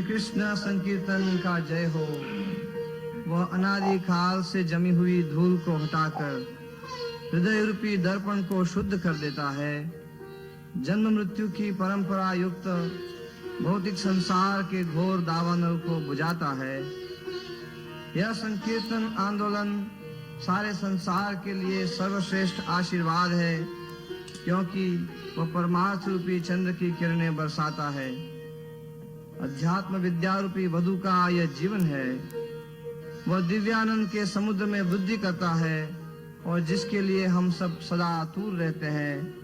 कृष्ण संकीर्तन का जय हो। वह अनादि काल से जमी हुई धूल को हटाकर हृदय रूपी दर्पण को शुद्ध कर देता है। जन्म मृत्यु की परंपरा युक्त भौतिक संसार के घोर दावानल को बुझाता है। यह संकीर्तन आंदोलन सारे संसार के लिए सर्वश्रेष्ठ आशीर्वाद है, क्योंकि वह परमार्थ रूपी चंद्र की किरणें बरसाता है। अध्यात्म विद्या रूपी वधु का यह जीवन है। वह दिव्यानंद के समुद्र में वृद्धि करता है और जिसके लिए हम सब सदा आतुर रहते हैं,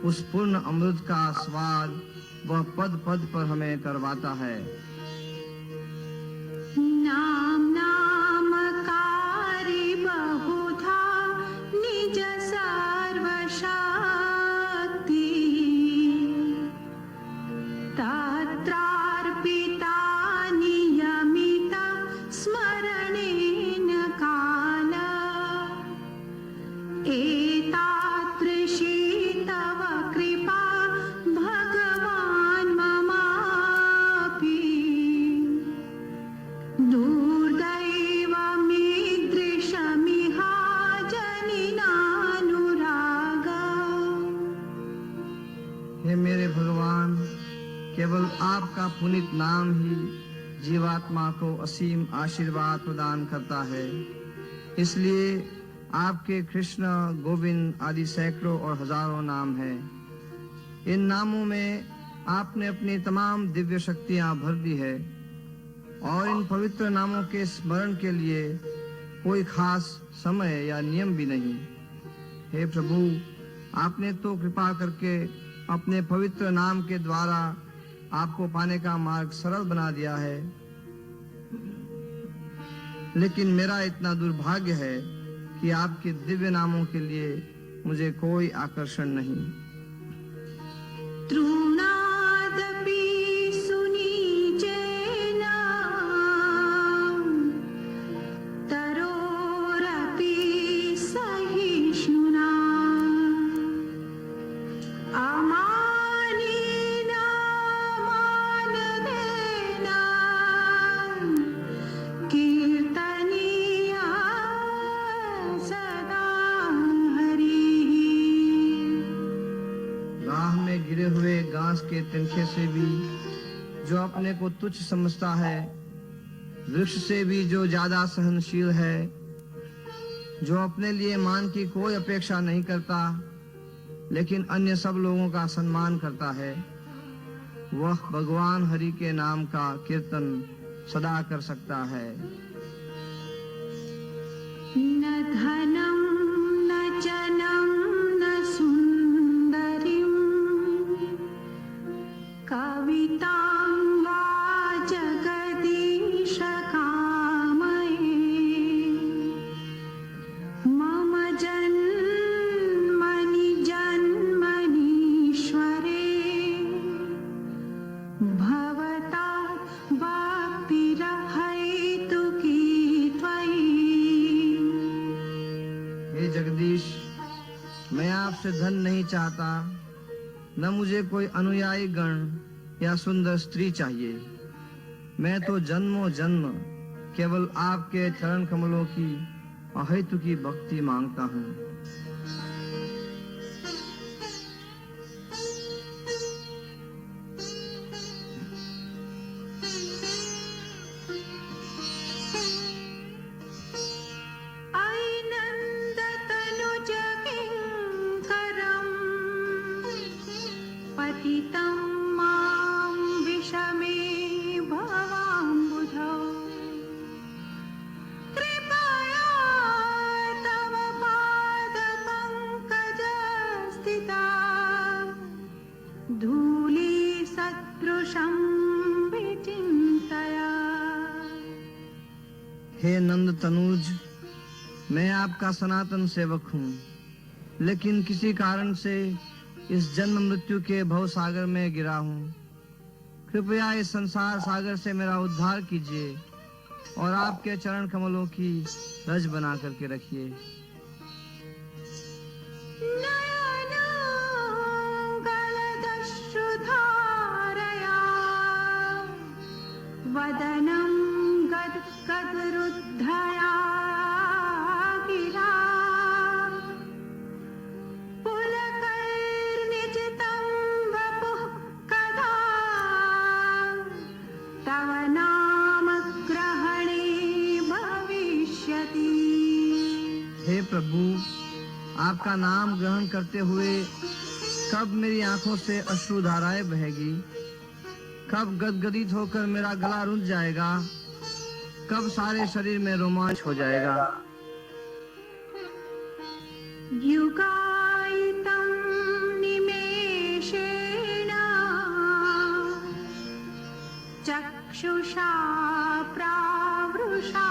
उस पूर्ण अमृत का स्वाद वह पद पद पर हमें करवाता है। नाम नामकारी बहुधा निज सर्वशक्ति तत्रार्पिता नियमिता स्मरणेन काल एतादृशी तव कृपा भगवान् ममापि दुर्दैवमीदृशमिहा जनिनानुराग। हे मेरे भगवान, केवल आपका पुनीत नाम ही जीवात्मा को असीम आशीर्वाद प्रदान करता है। इसलिए आपके कृष्ण, गोविंद आदि सैकड़ों और हजारों नाम हैं। इन नामों में आपने अपनी तमाम दिव्य शक्तियां भर दी है और इन पवित्र नामों के स्मरण के लिए कोई खास समय या नियम भी नहीं। हे प्रभु, आपने तो कृपा करके अपने पवित्र नाम के द्वारा आपको पाने का मार्ग सरल बना दिया है, लेकिन मेरा इतना दुर्भाग्य है कि आपके दिव्य नामों के लिए मुझे कोई आकर्षण नहीं। तृणादपि सुनीचेन तरोरपि सहिष्णुना अमानेन मानदेन कीर्तनीया सदा हरिः। राह में गिरे हुए घास के तिनखे से भी जो अपने को तुच्छ समझता है, वृक्ष से भी जो ज्यादा सहनशील है, जो अपने लिए मान की कोई अपेक्षा नहीं करता लेकिन अन्य सब लोगों का सम्मान करता है, वह भगवान हरि के नाम का कीर्तन सदा कर सकता है। न धनं न जनं न सुन्दरीं कवितां वा जगदीश कामये मम जन्मनि जन्मनीश्वरे भवता भक्तिरहैतुकी त्वयि। हे जगदीश, मैं आपसे धन नहीं चाहता, न मुझे कोई अनुयायी गण या सुंदर स्त्री चाहिए। मैं तो जन्मों जन्म केवल आपके चरण कमलों की अहेतु की भक्ति मांगता हूँ। पतितं मां विषमे भवाम्बुधौ कृपया तव पादपङ्कजस्थिता धूलिसदृशं विचिन्तया। हे नंद तनुज, मैं आपका सनातन सेवक हूँ, लेकिन किसी कारण से इस जन्म मृत्यु के भव सागर में गिरा हूँ। कृपया इस संसार सागर से मेरा उद्धार कीजिए और आपके चरण कमलों की रज बना करके रखिए। गलदश्रुधारया वदनं गद्गदरुद्धया गिरा पुलकैर्निजितं वपुः कदा तव नाम ग्रहणे भविष्यति। हे प्रभु, आपका नाम ग्रहण करते हुए कब मेरी आंखों से अश्रु धाराएं बहेगी, कब गदगदित होकर मेरा गला रुंध जाएगा, कब सारे शरीर में रोमांच हो जाएगा। युगायितं निमेषेण चक्षुषा प्रावृषायितम्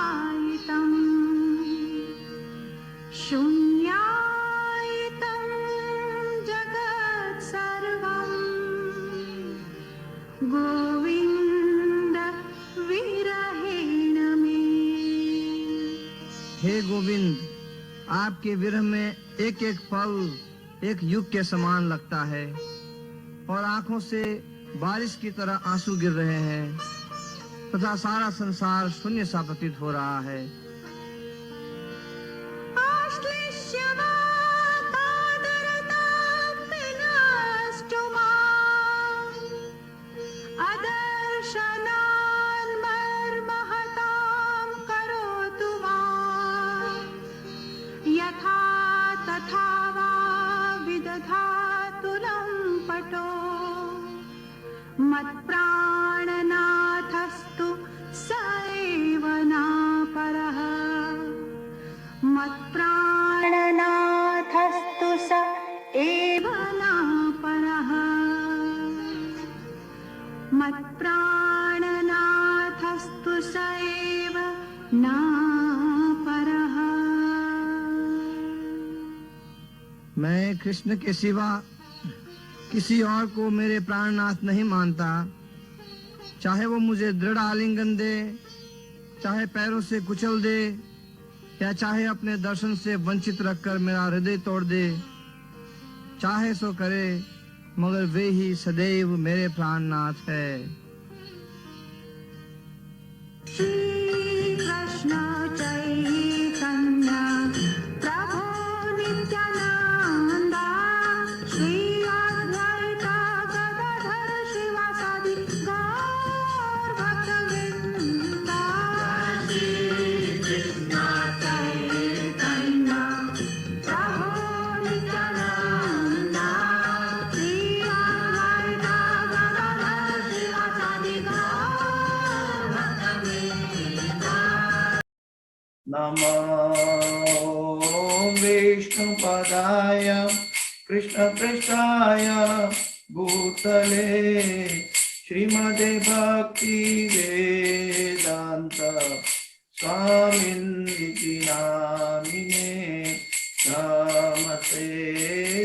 शून्यायितं जगत् सर्वं गोविन्द विरहेण मे। हे गोविंद, आपके विरह में एक एक पल एक युग के समान लगता है और आंखों से बारिश की तरह आंसू गिर रहे हैं तथा सारा संसार शून्य सा प्रतीत हो रहा है। मत्प्राणनाथस्तु स एव नापरः मत्प्राणनाथस्तु स एव नापरः मत्प्राणनाथस्तु स एव नापरः। मैं कृष्ण के सिवा किसी और को मेरे प्राणनाथ नहीं मानता, चाहे वो मुझे दृढ़ आलिंगन दे, चाहे पैरों से कुचल दे, या चाहे अपने दर्शन से वंचित रखकर मेरा हृदय तोड़ दे। चाहे सो करे, मगर वे ही सदैव मेरे प्राणनाथ है। श्री कृष्ण चैतन्य प्रभु नित्यानंद श्री अद्वैत गदाधर शिवासादि गौर भक्तवृंद। श्री कृष्ण चैतन्य प्रभु नित्यानंद श्री अद्वैत गदाधर शिवासादि गौर भक्तवृंद। नमो विष्णुपदाय कृष्णपृष्ठाय भूतले श्रीमते भक्ति वेदांत स्वामिनिति नामिने नमस्ते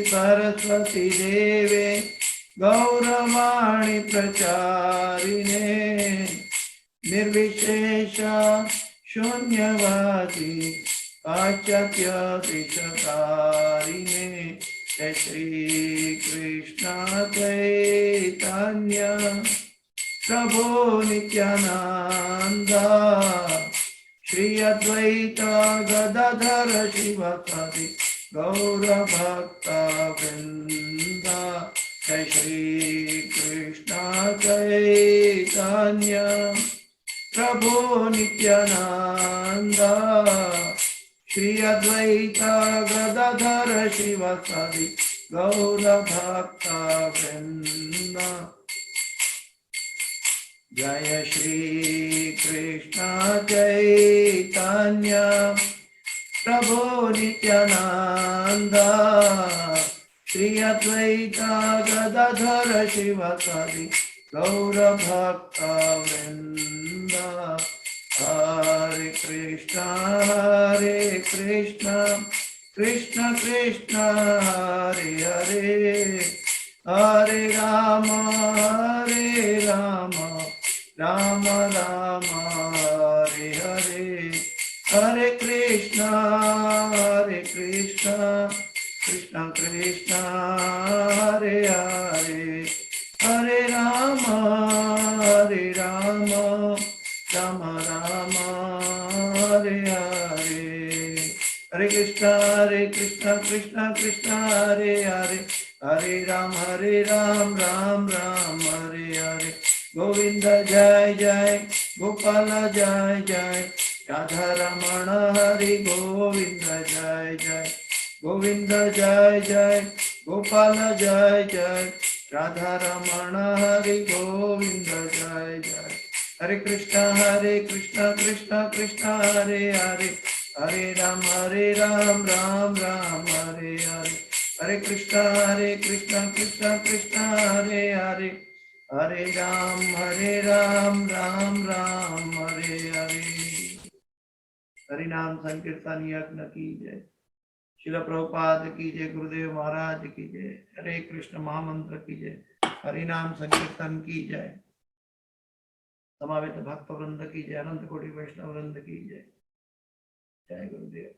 सरस्वती देवे गौरवाणी प्रचारिणे निर्विशेष शून्यवादी पाश्चात्य देशकारिणे जय श्री कृष्ण चैतन्य प्रभु नित्यानंद श्री अद्वैत गदाधर शिवसदि गौर भक्त वृंद। जय श्री कृष्ण चैतन्य प्रभु नित्यानंद। श्री अद्वैत गदाधर शिवसदि गौर भक्त वृंद। जय श्री कृष्ण चैतन्य प्रभु नित्यानंद। श्री अद्वैत गदाधर शिवसदि गौर भक्त वृंद। हरे कृष्ण कृष्ण कृष्ण हरे हरे, हरे राम राम राम हरे हरे। हरे कृष्ण कृष्ण कृष्ण हरे हरे, हरे राम राम राम हरे हरे। हरे कृष्ण कृष्ण कृष्ण हरे हरे, हरे राम राम राम हरे हरे। गोविंद जय जय, गोपाल जय जय, राधा रमण हरि गोविंद जय जय। गोविंद जय जय, गोपाल जय जय, राधा रमण हरि गोविंद जय जय। हरे कृष्ण कृष्ण कृष्ण हरे हरे, हरे राम राम राम हरे हरे। हरे कृष्ण कृष्ण कृष्ण हरे हरे, हरे राम राम राम हरे हरे। हरि नाम संकीर्तन यज्ञ की जय। शिल प्रभुपाद की जय। गुरुदेव महाराज की जय। हरे कृष्ण महामंत्र की जय। हरि नाम संकीर्तन की जय। समावेत भक्त वृंद की जय। अनंत कोटि वैष्णव वृंद की जय। जय गुरुदेव।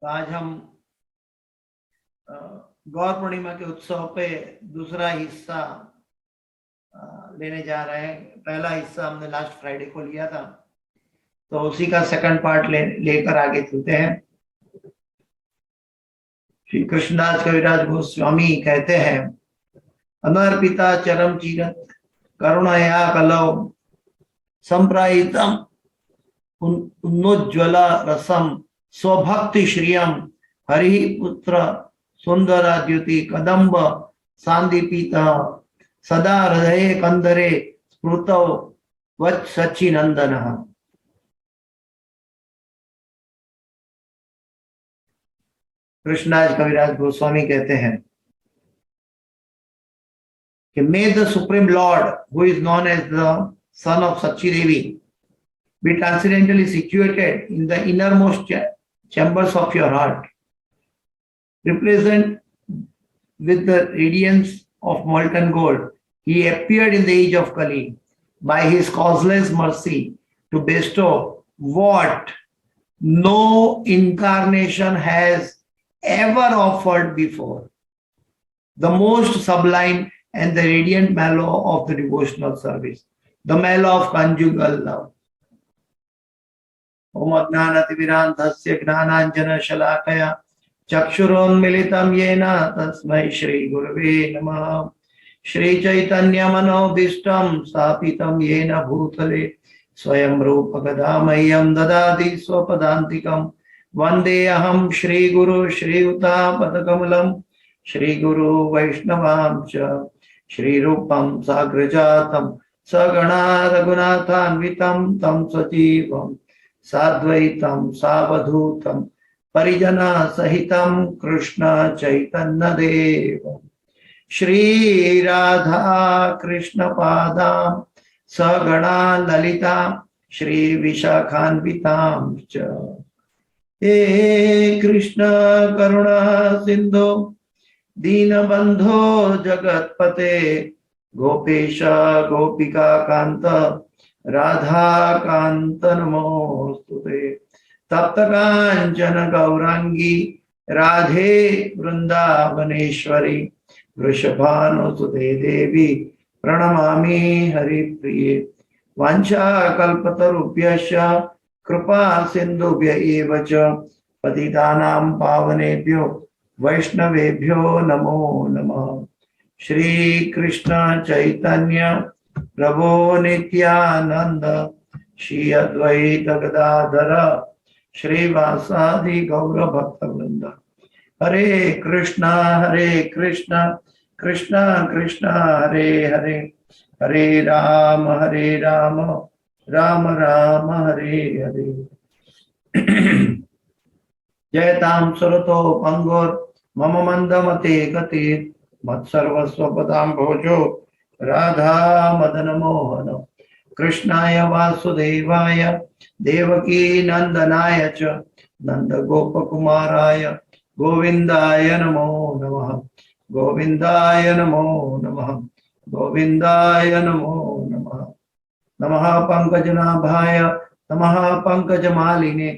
आज हम गौर पूर्णिमा के उत्सव पे दूसरा हिस्सा लेने जा रहे हैं। पहला हिस्सा हमने लास्ट फ्राइडे को लिया था, तो उसी का सेकंड पार्ट लेकर आगे चलते हैं। श्री कृष्णदास कविराज गोस्वामी कहते हैं, अनर्पिता चरम चीरत करुणया कलौ संप्रायितम उन्नोज्ज्वला रसम स्वभक्ति श्रियम हरि पुत्र सुंदर द्युति कदम्ब सांदीपित सदा हृदय कंदरे स्मृतौ वत् सच्चिनंदन। कृष्णदास कविराज गोस्वामी कहते हैं कि may the supreme lord who is known as the son of Sachi Devi be transcendently situated in the innermost chambers of your heart, represent with the radiance of molten gold. He appeared in the age of Kali by his causeless mercy to bestow what no incarnation has ever offered before, the most sublime and the radiant mallow of the devotional service, the mallow of conjugal love. ओम अज्ञानतिमिरान्धस्य ज्ञानाञ्जनशलाकया चक्षुरोन्मिलितं येन तस्मै श्रीगुरवे नमः। श्रीचैतन्यमनोभीष्टं स्थापितं येन भूतले स्वयं रूप कदा मह्यं ददाति स्वपदान्तिकं। वन्देऽहं श्रीगुरु श्रीयुतापदकमलं श्रीगुरु वैष्णवांश्च श्रीरूपं साग्रजातं सगणा रघुनाथान्वितं तं सजीवं साद्वैतं सावधूतं परिजना सहितं कृष्ण चैतन्य देव श्री राधा कृष्ण पादां सगणा ललिता श्री विशाखान्वितां च। हे कृष्ण करुणा सिंधु दीनबंधो जगत्पते गोपेश गोपिका कांत राधा कांत नमोस्तुते। तप्त कांचन गौरांगी राधे वृंदावनेश्वरी वृषभानुसुते देवी प्रणमामि हरिप्रिये। वाञ्छा कल्पतरुभ्यश्च कृपा सिन्धुभ्य एव च पतितानां पावनेभ्यो वैष्णवेभ्यो नमो नमः। श्री कृष्ण चैतन्य प्रभो नित्यानंद श्री अद्वैत गदाधर श्रीवासादि गौर भक्तवृंद। हरे कृष्णा कृष्ण कृष्ण हरे हरे, हरे राम राम राम हरे हरे। जयतां सुरतो पंगोर मम मंदमते गति मत्सर्वस्वपदां भोजो राधा मदन मोहन। कृष्णाय वासुदेवाय देवकी नंदनाय च नंद गोपकुमाराय गोविंदाय नमो नमः, गोविंदाय नमो नमः, गोविंदाय नमो नमः। नमः पंकजनाभाय नमः पंकजमालिने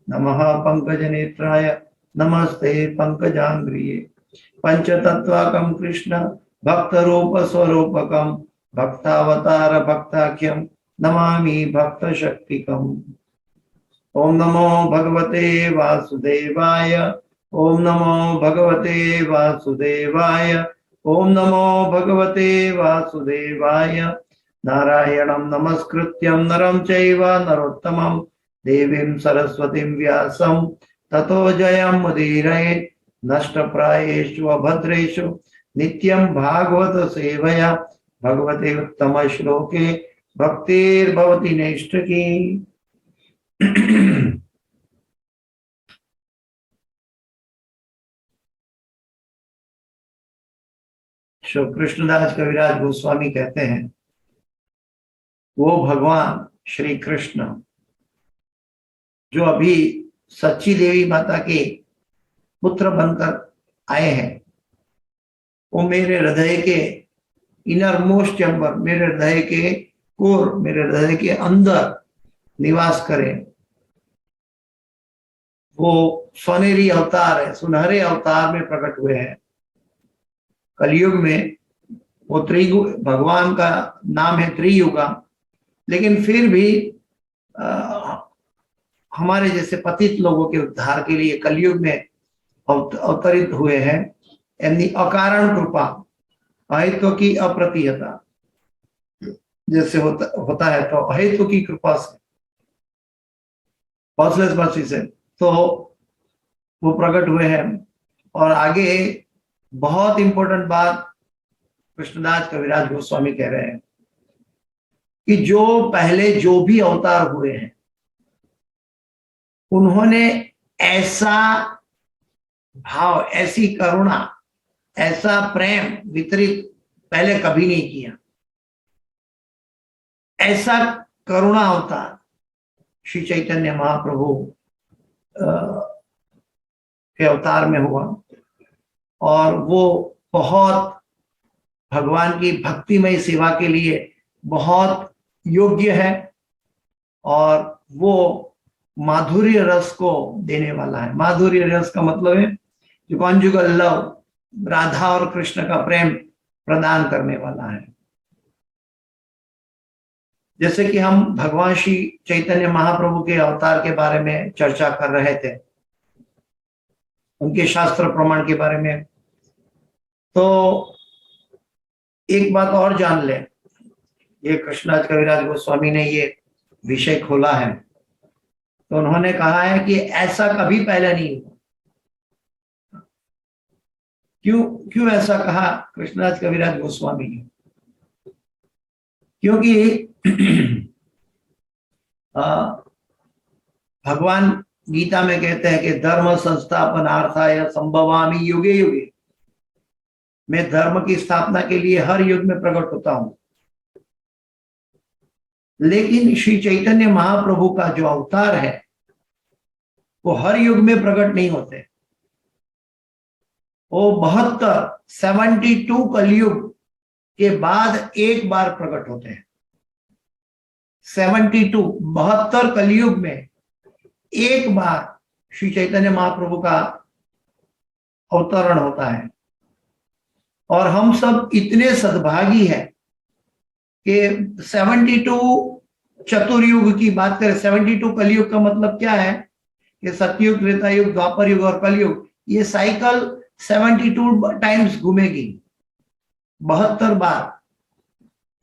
नमः पंकजनेत्राय नमस्ते पंकजांग्रिये। पंचतत्वाकं कृष्ण भक्त रूप स्वरूपकं भक्तावतार भक्ताख्यं नमामि भक्त शक्तिकम्। ओम नमो भगवते वासुदेवाय, ओम नमो भगवते वासुदेवाय, ओम नमो भगवते वासुदेवाय। नारायणं नमस्कृत्यं नरं चैव नरोत्तमं देवीं सरस्वतीं व्यासं ततो जयमुदीरयेत्। नष्टप्रायेषु अभद्रेषु नित्यं भागवत सेवया भगवते उत्तम श्लोके भक्तिर्भवति नैष्ठिकी। श्री कृष्णदास कविराज गोस्वामी कहते हैं, वो भगवान श्री कृष्ण जो अभी सच्ची देवी माता के पुत्र बनकर आए हैं, वो मेरे हृदय के इनर मोस्ट चैम्बर, मेरे हृदय के कोर, मेरे हृदय के अंदर निवास करें। वो सोनेरी अवतार है, सुनहरे अवतार में प्रकट हुए हैं। कलयुग में वो भगवान का नाम है त्रियुगा, लेकिन फिर भी हमारे जैसे पतित लोगों के उद्धार के लिए कलयुग में अवतरित हुए हैं। यानी अकारण कृपा, अहेतु की अप्रतिहता जैसे होता है, तो अहेतु की कृपा से, कॉजलेस मर्सी से तो वो प्रकट हुए हैं। और आगे बहुत इंपॉर्टेंट बात कृष्णदास कविराज गोस्वामी कह रहे हैं कि जो पहले जो भी अवतार हुए हैं उन्होंने ऐसा भाव, ऐसी करुणा, ऐसा प्रेम वितरित पहले कभी नहीं किया। ऐसा करुणा अवतार श्री चैतन्य महाप्रभु के अवतार में हुआ, और वो बहुत भगवान की भक्तिमय सेवा के लिए बहुत योग्य है, और वो माधुर्य रस को देने वाला है। माधुर्य रस का मतलब है जो कॉन्जुगल लव, राधा और कृष्ण का प्रेम प्रदान करने वाला है। जैसे कि हम भगवान श्री चैतन्य महाप्रभु के अवतार के बारे में चर्चा कर रहे थे, उनके शास्त्र प्रमाण के बारे में, तो एक बात और जान ले, ये कृष्णदास कविराज गोस्वामी ने ये विषय खोला है, तो उन्होंने कहा है कि ऐसा कभी पहले नहीं हुआ। क्यों ऐसा कहा कृष्णदास कविराज गोस्वामी ने? क्योंकि भगवान गीता में कहते हैं कि धर्म संस्थापनार्थाय संभवामि युगे युगे, मैं धर्म की स्थापना के लिए हर युग में प्रकट होता हूं। लेकिन श्री चैतन्य महाप्रभु का जो अवतार है वो हर युग में प्रकट नहीं होते। वो 72 कलयुग के बाद एक बार प्रकट होते हैं। 72 कलयुग में एक बार श्री चैतन्य महाप्रभु का अवतरण होता है। और हम सब इतने सद्भागी हैं कि 72 चतुर्युग की बात करें, 72 कलयुग का मतलब क्या है कि सतयुग, त्रेता युग, द्वापर युग और कलयुग, ये साइकिल 72 टाइम्स घूमेगी, 72 बार।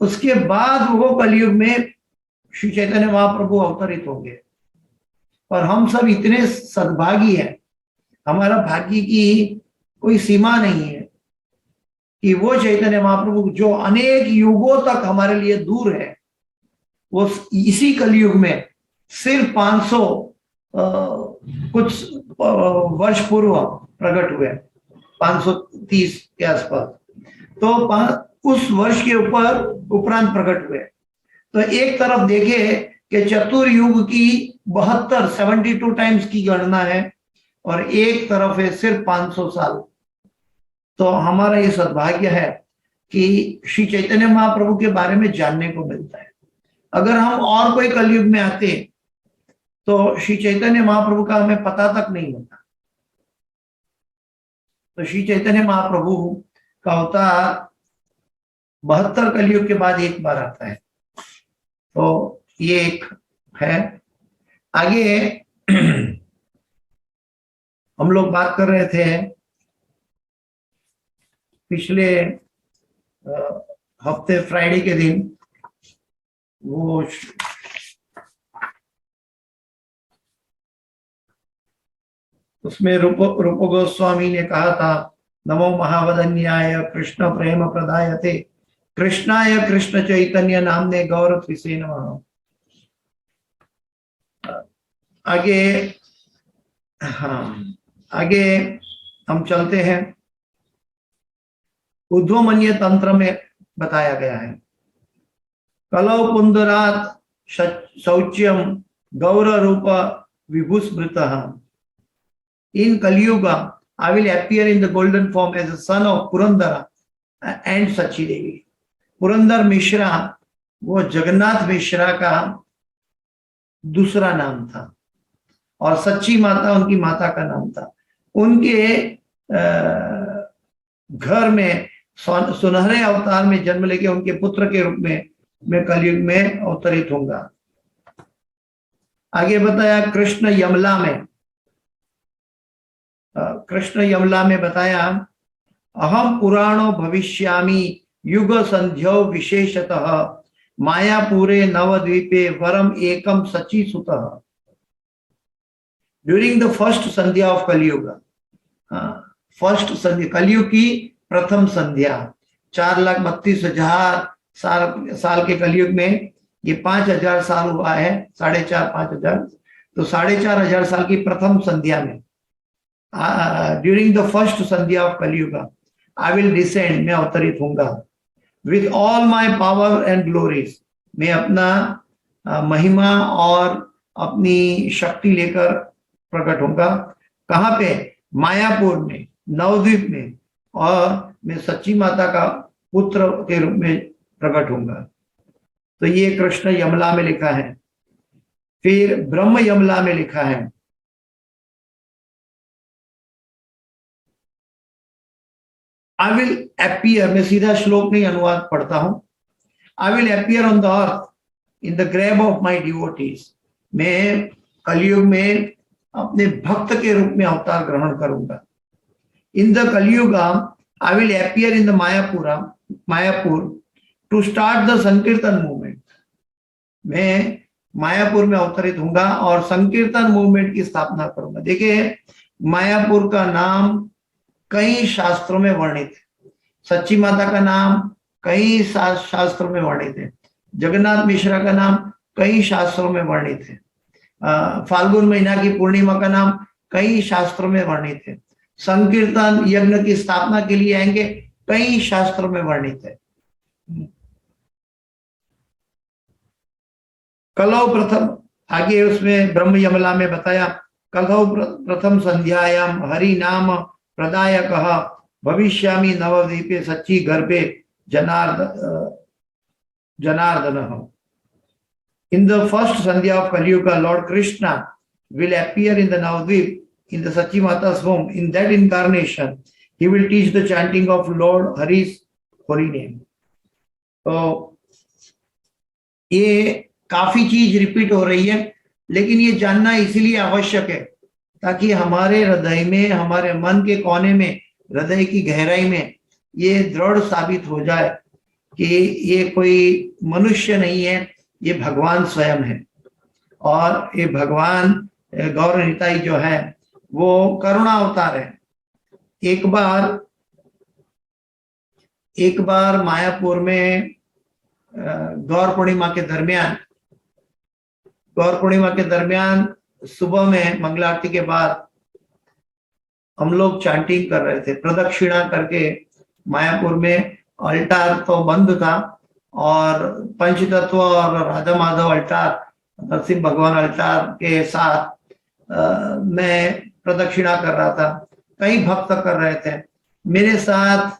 उसके बाद वो कलयुग में श्री चैतन्य महाप्रभु अवतरित होंगे। और हम सब इतने सद्भागी हैं, हमारा भाग्य की कोई सीमा नहीं है कि वो चैतन्य महाप्रभु जो अनेक युगों तक हमारे लिए दूर है, वो इसी कलयुग में सिर्फ 500 कुछ वर्ष पूर्व प्रकट हुए, 530 के आसपास, तो उस वर्ष के उपरांत प्रकट हुए। तो एक तरफ देखे कि चतुर्युग की 72 टाइम्स की गणना है, और एक तरफ है सिर्फ 500 साल। तो हमारा ये सद्भाग्य है कि श्री चैतन्य महाप्रभु के बारे में जानने को मिलता है। अगर हम और कोई कलयुग में आते तो श्री चैतन्य महाप्रभु का हमें पता तक नहीं होता। तो श्री चैतन्य महाप्रभु का अवतार 72 कलयुग के बाद एक बार आता है। तो ये एक है। आगे हम लोग बात कर रहे थे पिछले हफ्ते फ्राइडे के दिन, वो उसमें रूप गोस्वामी ने कहा था, नमो महावदन्याय कृष्ण प्रेम प्रदायते कृष्णाय कृष्ण चैतन्य नामने गौरत्रिसे नमः। आगे, हाँ, आगे हम चलते हैं। उद्धवमन्य तंत्र में बताया गया है, कलौ पुंदरात शौच्यम गौर रूप विभुस्मृतः। In Kaliyuga, I will appear in the golden form as a son of Purandara and Sachi Devi. Purandar Mishra वो जगन्नाथ मिश्रा का दूसरा नाम था, और सच्ची माता उनकी माता का नाम था। उनके घर में सुनहरे अवतार में जन्म लेके उनके पुत्र के रूप में मैं कलयुग में अवतरित होऊंगा। आगे बताया कृष्ण यमला में, कृष्ण यमला में बताया, अहम पुराणो भविष्यामि युग संध्यो विशेषतः मायापुरे नवद्वीपे वरम एकम सची सुतः। During the first sandhya of कलयुग, फर्स्ट संध्या, कलयुग की प्रथम संध्या, 4,32,000 साल के कलयुग में ये 5,000 साल हुआ है, 4,500-5,000, तो 4,500 साल की प्रथम संध्या में, during the first sandhya of Kalyug, I will descend, मैं अवतरित होऊंगा, with all my power and glories, मैं अपना महिमा और अपनी शक्ति लेकर प्रकट होऊंगा। कहाँ पे? मायापुर में, नवद्वीप में, और मैं सच्ची माता का पुत्र के रूप में प्रकट होऊंगा। तो ये कृष्ण यमला में लिखा है। फिर ब्रह्म यमला में लिखा है, I will appear, मैं सीधा श्लोक नहीं अनुवाद पढ़ता हूं, I will appear on the earth in the grave of my devotees, मैं कलयुग में अपने भक्त के रूप में अवतार ग्रहण करूंगा। In the Kaliyuga, I will appear in the Mayapur to start the Sankirtan movement, मैं मायापुर में अवतरित होऊंगा और संकीर्तन मूवमेंट की स्थापना करूंगा। देखिए, मायापुर का नाम कई शास्त्रों में वर्णित है, सच्ची माता का नाम कई शास्त्रों में वर्णित है, जगन्नाथ मिश्रा का नाम कई शास्त्रों में वर्णित है, फाल्गुन महीना की पूर्णिमा का नाम कई शास्त्रों में वर्णित है, संकीर्तन यज्ञ की स्थापना के लिए आएंगे कई शास्त्रों में वर्णित है। कलौ प्रथम, आगे उसमें ब्रह्म यमला में बताया, कलौ प्रथम संध्यायाम हरि नाम प्रदायकः भविष्यामि नवद्वीपे सच्ची गर्भे जनार्दनः। In the first Sandhya of Kali Yuga, Lord Krishna will appear in the Navadvip in the Sachi Mata's womb. In that incarnation, he will teach the chanting of Lord Hari's holy name. तो ये काफी चीज repeat हो रही है, लेकिन ये जानना इसलिए आवश्यक है ताकि हमारे हृदय में, हमारे मन के कोने में, हृदय की गहराई में ये दृढ़ साबित हो जाए कि ये कोई मनुष्य नहीं है, ये भगवान स्वयं है। और ये भगवान गौर निताई जो है वो करुणा अवतार है। एक बार मायापुर में गौर पूर्णिमा के दरमियान सुबह में मंगला आरती के बाद हम लोग चैंटिंग कर रहे थे, प्रदक्षिणा करके। मायापुर में अल्टार तो बंद था और पंचतत्व और राधा माधव अल्टार, नरसिंह भगवान अल्टार के साथ मैं प्रदक्षिणा कर रहा था। कई भक्त कर रहे थे मेरे साथ।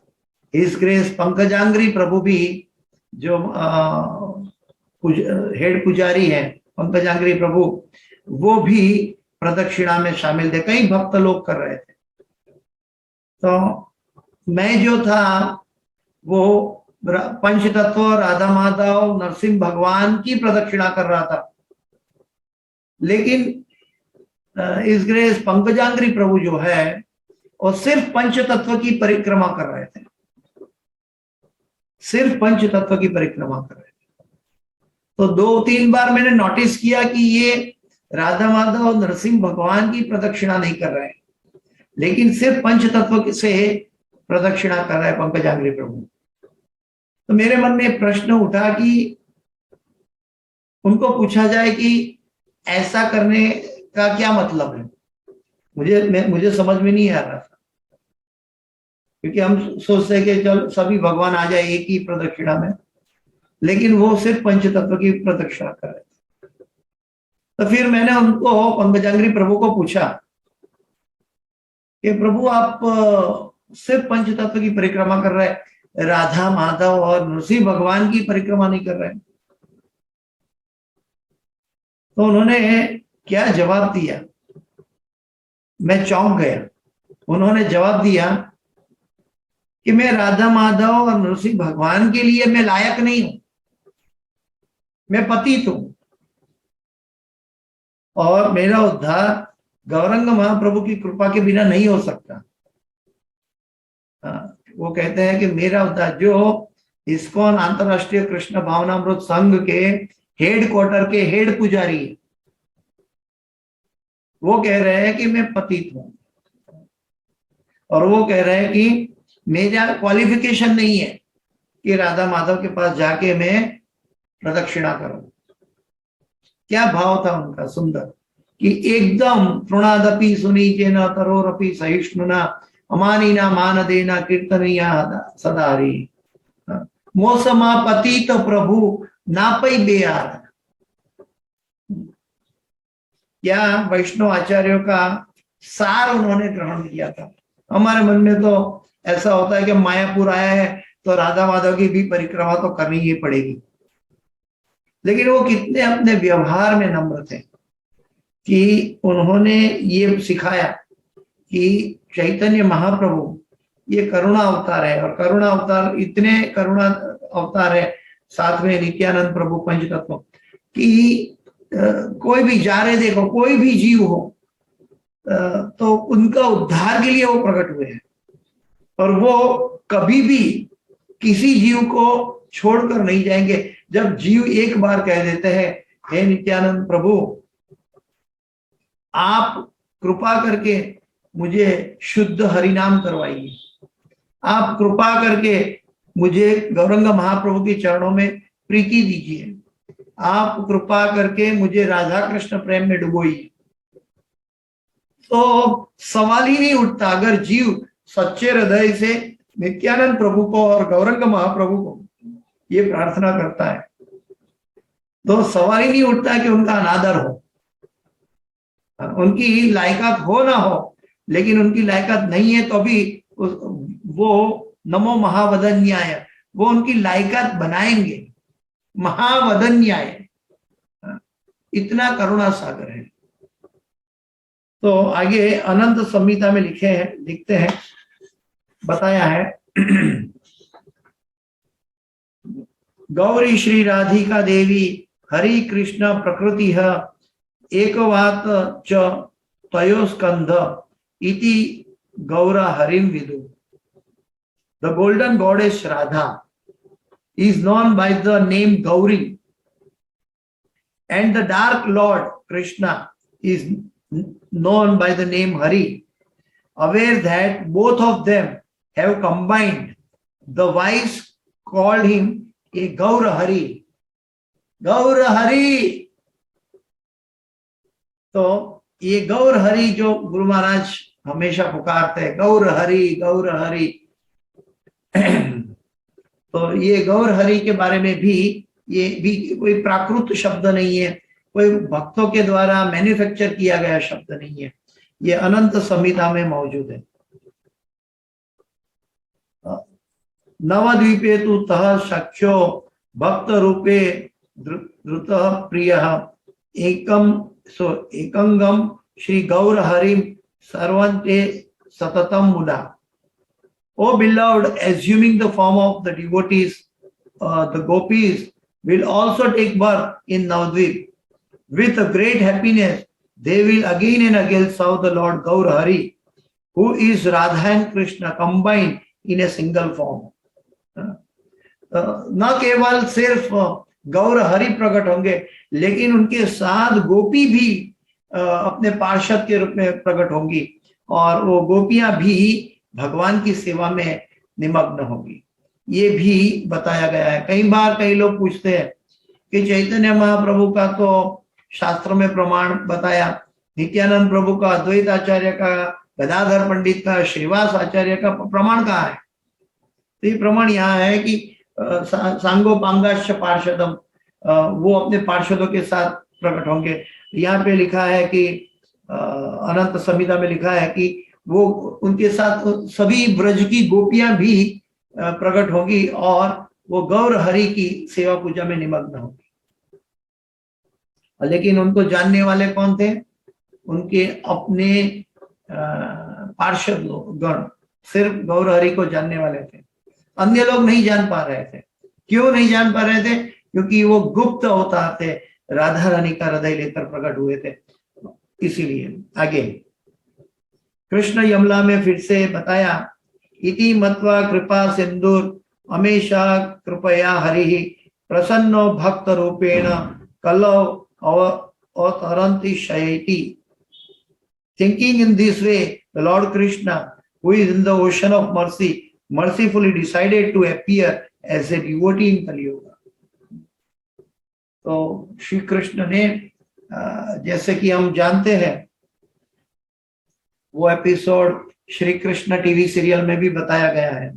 हिज ग्रेस पंकजांग्री प्रभु भी, जो हेड पुजारी है पंकजांग्री प्रभु, वो भी प्रदक्षिणा में शामिल थे। कई भक्त लोग कर रहे थे। तो मैं जो था वो पंचतत्व, राधा माधव, नरसिंह भगवान की प्रदक्षिणा कर रहा था। लेकिन इस ग्रेस पंकजांग्री प्रभु जो है वो सिर्फ पंचतत्व की परिक्रमा कर रहे थे, सिर्फ पंचतत्व की परिक्रमा कर रहे थे। तो 2-3 बार मैंने नोटिस किया कि ये राधा माधव और नरसिंह भगवान की प्रदक्षिणा नहीं कर रहे हैं, लेकिन सिर्फ पंचतत्व से प्रदक्षिणा कर रहा है पंकजांग्री प्रभु। तो मेरे मन में प्रश्न उठा कि उनको पूछा जाए कि ऐसा करने का क्या मतलब है। मुझे समझ में नहीं आ रहा था, क्योंकि हम सोचते हैं कि चल सभी भगवान आ जाए एक ही प्रदक्षिणा में, लेकिन वो सिर्फ पंचतत्व की प्रदक्षिणा कर रहे थे। तो फिर मैंने उनको, पंकजांग्री प्रभु को पूछा कि प्रभु आप सिर्फ पंचतत्व की परिक्रमा कर रहे हैं, राधा माधव और नरसिंह भगवान की परिक्रमा नहीं कर रहे हैं। तो उन्होंने क्या जवाब दिया, मैं चौंक गया। उन्होंने जवाब दिया कि मैं राधा माधव और नरसिंह भगवान के लिए मैं लायक नहीं हूं, मैं पतित हूं, और मेरा उद्धार गौरंग महाप्रभु की कृपा के बिना नहीं हो सकता। वो कहते हैं कि मेरा उद्धार, जो इस्कॉन अंतरराष्ट्रीय कृष्ण भावनामृत संघ के हेड क्वार्टर के हेड पुजारी है, वो कह रहे हैं कि मैं पतित हूं, और वो कह रहे हैं कि मेरा क्वालिफिकेशन नहीं है कि राधा माधव के पास जाके मैं प्रदक्षिणा करूं। क्या भाव था उनका सुंदर, कि एकदम तृणादपि सुनीचेन तरोरपि सहिष्णुना अमानिना मान देना कीर्तनिया सदारी मोसमा पतित प्रभु नापई बेयार। क्या वैष्णव आचार्यों का सार उन्होंने ग्रहण किया था। हमारे मन में तो ऐसा होता है कि मायापुर आया है तो राधा माधव की भी परिक्रमा तो करनी ही पड़ेगी, लेकिन वो कितने अपने व्यवहार में नम्र थे कि उन्होंने ये सिखाया कि चैतन्य महाप्रभु ये करुणा अवतार है, और करुणा अवतार, इतने करुणा अवतार है, साथ में नित्यानंद प्रभु पंचतत्व, कि कोई भी जा रहे, देखो कोई भी जीव हो तो उनका उद्धार के लिए वो प्रकट हुए हैं, और वो कभी भी किसी जीव को छोड़कर नहीं जाएंगे। जब जीव एक बार कह देते हैं, हे नित्यानंद प्रभु आप कृपा करके मुझे शुद्ध हरिनाम करवाइए, आप कृपा करके मुझे गौरंग महाप्रभु के चरणों में प्रीति दीजिए, आप कृपा करके मुझे राधा कृष्ण प्रेम में डुबोइए, तो सवाल ही नहीं उठता। अगर जीव सच्चे हृदय से नित्यानंद प्रभु को और गौरंग महाप्रभु को ये प्रार्थना करता है, तो सवाल ही नहीं उठता कि उनका अनादर हो, उनकी लायकात हो ना हो, लेकिन उनकी लायकात नहीं है तो भी वो नमो महावदन्याय, वो उनकी लायकात बनाएंगे। महावदन्याय, इतना करुणा सागर है। तो आगे अनंत संहिता में लिखते हैं, बताया है, गौरी श्री राधिका देवी हरि कृष्ण प्रकृति एकवात च तयोस्कंध इति गौर Harim विदु. The golden goddess Radha is known by the name Gauri, and the dark lord Krishna is known by the name Hari. Aware that both of them have combined, the wise called him a Gaur Hari. Gaur Hari. तो ये गौर हरि जो गुरु महाराज हमेशा पुकारते हैं, गौर हरि गौर हरि. तो ये गौर हरि के बारे में भी, ये भी कोई प्राकृत शब्द नहीं है, कोई भक्तों के द्वारा मैन्युफैक्चर किया गया शब्द नहीं है, ये अनंत संहिता में मौजूद है. नवद्वीपे तु तः सख्यो भक्त रूपे द्रुत प्रिय एकंगम श्री गौर हरिम सर्वंते सततम मुदा. O beloved, assuming the form of the devotees, the gopis will also take birth in Navadvip. With a great happiness, they will again and again serve the Lord Gaur Hari, who is Radha and Krishna combined in a single form. न केवल सिर्फ गौर हरि प्रकट होंगे, लेकिन उनके साथ गोपी भी अपने पार्षद के रूप में प्रकट होंगी, और वो गोपियां भी भगवान की सेवा में निमग्न होगी. ये भी बताया गया है. कई बार कई लोग पूछते हैं कि चैतन्य महाप्रभु का तो शास्त्र में प्रमाण बताया, नित्यानंद प्रभु का, अद्वैत आचार्य का, गदाधर पंडित का, श्रीवास आचार्य का प्रमाण कहाँ है? तो ये प्रमाण यहाँ है कि सांगो पांगाश्च पार्षदम, वो अपने पार्षदों के साथ प्रकट होंगे. यहाँ पे लिखा है कि अनंत संहिता में लिखा है कि वो उनके साथ सभी ब्रज की गोपियां भी प्रकट होगी, और वो गौर हरि की सेवा पूजा में निमग्न होगी. लेकिन उनको जानने वाले कौन थे? उनके अपने पार्षद गण सिर्फ गौर हरि को जानने वाले थे, अन्य लोग नहीं जान पा रहे थे. क्यों नहीं जान पा रहे थे? क्योंकि वो गुप्त अवतार थे, राधा रानी का हृदय लेकर प्रकट हुए थे, इसीलिए. आगे कृष्ण यमला में फिर से बताया, इति मत्वा कृपा सिंधुर हमेशा कृपया हरि प्रसन्नो भक्त रूपेण कलौ अवतरन्ति शयति. Thinking in this way, the Lord Krishna, who is in the ocean of mercy, mercifully decided to appear as a devotee in Kali Yuga. तो श्री कृष्ण ने, जैसे कि हम जानते हैं, वो episode Shri Krishna TV serial में भी बताया गया है,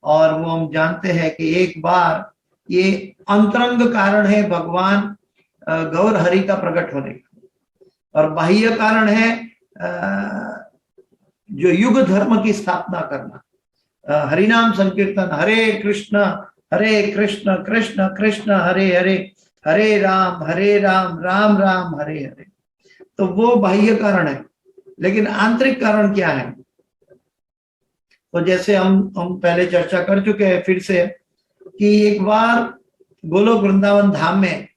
और वो हम जानते हैं कि एक बार ये अंतरंग कारण है भगवान गौर हरि का प्रकट होने का, और बाह्य कारण है जो युग धर्म की स्थापना करना, हरिनाम संकीर्तन, हरे कृष्ण कृष्ण कृष्ण हरे हरे, हरे राम राम राम हरे हरे. तो वो बाह्य कारण है. लेकिन आंतरिक कारण क्या है? तो जैसे हम पहले चर्चा कर चुके हैं फिर से, कि एक बार गोलोक वृंदावन धाम में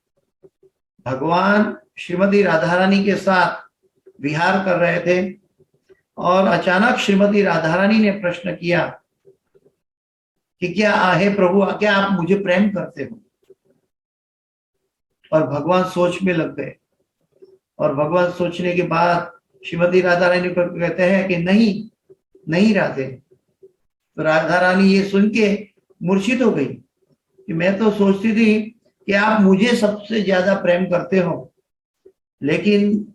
भगवान श्रीमती राधा रानी के साथ विहार कर रहे थे, और अचानक श्रीमती राधा रानी ने प्रश्न किया कि क्या आहे प्रभु, क्या आप मुझे प्रेम करते हो? और भगवान सोच में लग गए, और भगवान सोचने के बाद श्रीमती राधा रानी को कहते हैं कि नहीं राधे. तो राधा रानी ये सुन के मूर्छित हो गई कि मैं तो सोचती थी कि आप मुझे सबसे ज्यादा प्रेम करते हो, लेकिन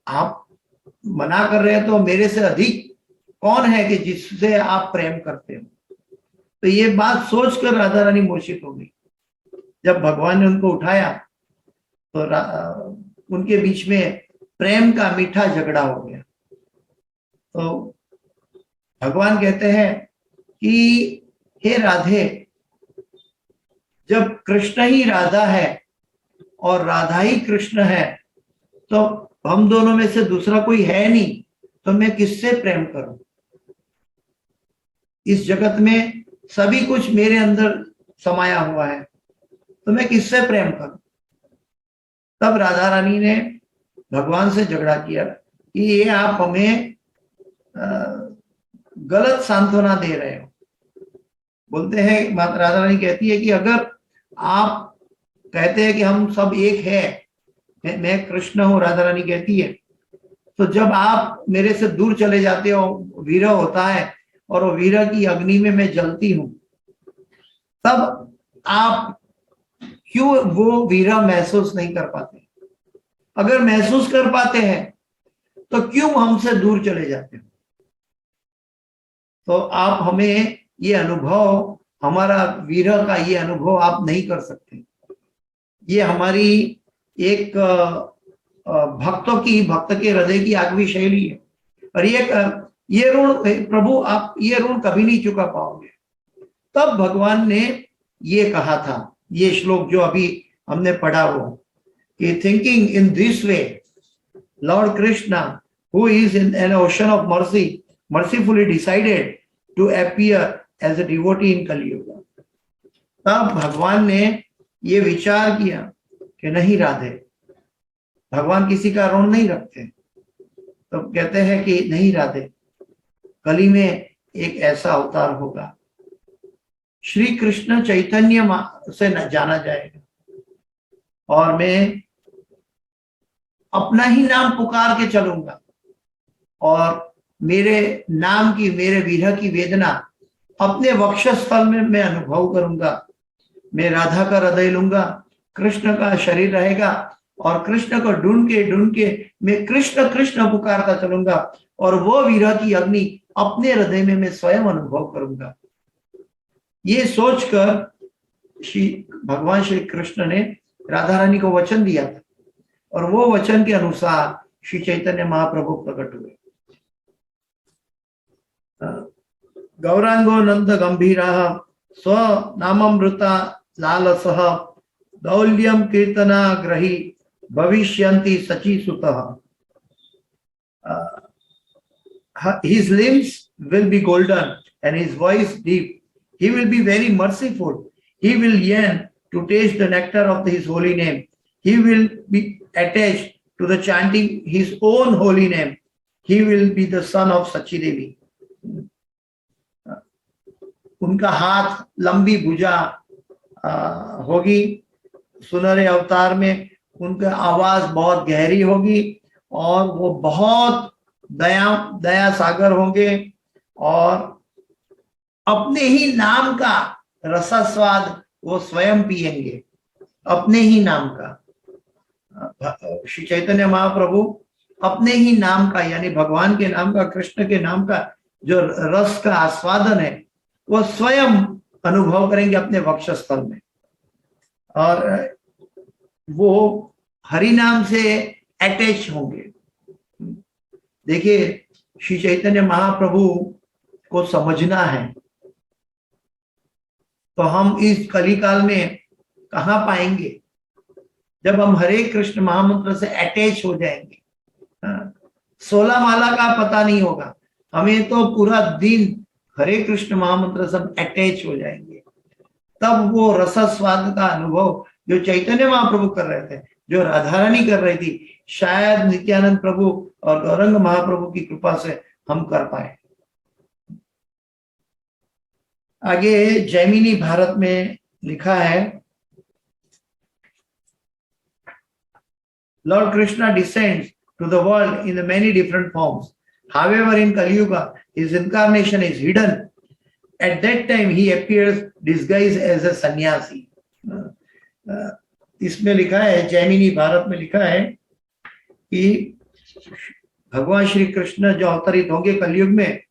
आप मना कर रहे हो, तो मेरे से अधिक कौन है कि जिससे आप प्रेम करते हो? तो ये बात सोचकर राधा रानी मूर्छित हो गई. जब भगवान ने उनको उठाया तो उनके बीच में प्रेम का मीठा झगड़ा हो गया. तो भगवान कहते हैं कि हे राधे, जब कृष्ण ही राधा है और राधा ही कृष्ण है, तो हम दोनों में से दूसरा कोई है नहीं, तो मैं किससे प्रेम करूं? इस जगत में सभी कुछ मेरे अंदर समाया हुआ है, तो मैं किससे प्रेम करूं? तब राधा रानी ने भगवान से झगड़ा किया कि ये आप हमें गलत सांत्वना दे रहे हो। बोलते हैं, माता राधा रानी कहती है कि अगर आप कहते हैं कि हम सब एक है, मैं कृष्ण हूं, राधा रानी कहती है, तो जब आप मेरे से दूर चले जाते हो, विरह होता है और वो विरह की अग्नि में मैं जलती हूं, तब आप क्यों वो विरह महसूस नहीं कर पाते? अगर महसूस कर पाते हैं तो क्यों हमसे दूर चले जाते हो? तो आप हमें ये अनुभव, हमारा विरह का ये अनुभव आप नहीं कर सकते। ये हमारी एक भक्त के हृदय की आगवी शैली है, और ये ऋण प्रभु आप ये ऋण कभी नहीं चुका पाओगे। तब भगवान ने ये कहा था, ये श्लोक जो अभी हमने पढ़ा वो, कि thinking in this way Lord Krishna who is in an ocean of mercy mercifully decided to appear as a devotee in Kali Yuga। तब भगवान ने ये विचार किया कि नहीं राधे, भगवान किसी का ऋण नहीं रखते। तो कहते हैं कि नहीं राधे, कली में एक ऐसा अवतार होगा, श्री कृष्ण चैतन्य से जाना जाएगा, और मैं अपना ही नाम पुकार के चलूंगा, और मेरे नाम की, मेरे विरह की वेदना अपने वक्षस्थल में मैं अनुभव करूंगा। मैं राधा का हृदय लूंगा, कृष्ण का शरीर रहेगा, और कृष्ण को ढूंढ के मैं कृष्ण कृष्ण पुकारता चलूंगा, और वो विरह की अग्नि अपने हृदय में मैं स्वयं अनुभव करूंगा। ये सोचकर भगवान श्री कृष्ण ने राधा रानी को वचन दिया था, और वो वचन के अनुसार श्री चैतन्य महाप्रभु प्रकट हुए। गौरांगो नंद गंभीरः स्व नाममृता लालसः दौल्यम कीर्तना ग्रही भविष्यन्ति सचीसुतः। His limbs will be golden and his voice deep. He will be very merciful. He will yearn to taste the nectar of his holy name. He will be attached to the chanting his own holy name. He will be the son of Sachi Devi. उनका हाथ, लंबी भुजा होगी सुनहरे अवतार में, उनका आवाज बहुत गहरी होगी, और वो बहुत दया सागर होंगे, और अपने ही नाम का रसास्वाद वो स्वयं पिएंगे, अपने ही नाम का। श्री चैतन्य महाप्रभु अपने ही नाम का, यानी भगवान के नाम का, कृष्ण के नाम का जो रस का आस्वादन है वो स्वयं अनुभव करेंगे अपने वक्षस्थल में, और वो हरि नाम से अटैच होंगे। देखिए, श्री चैतन्य महाप्रभु को समझना है तो हम इस कलिकाल में कहाँ पाएंगे? जब हम हरे कृष्ण महामंत्र से अटैच हो जाएंगे। 16 माला का पता नहीं होगा, हमें तो पूरा दिन हरे कृष्ण महामंत्र से अटैच हो जाएंगे। तब वो रसस्वाद का अनुभव जो चैतन्य महाप्रभु कर रहे थे, जो राधा रानी कर रही थी, शायद नित्यानंद प्रभु और गौरंग महाप्रभु की कृपा से हम कर पाए। आगे जैमिनी भारत में लिखा है, Lord Krishna descends to the world in many different forms. However, in Kali Yuga, his incarnation is hidden. At that time, he appears disguised as a sannyasi. इसमें लिखा है, जैमिनी भारत में लिखा है कि भगवान श्री कृष्ण जो अवतरित होंगे कलयुग में,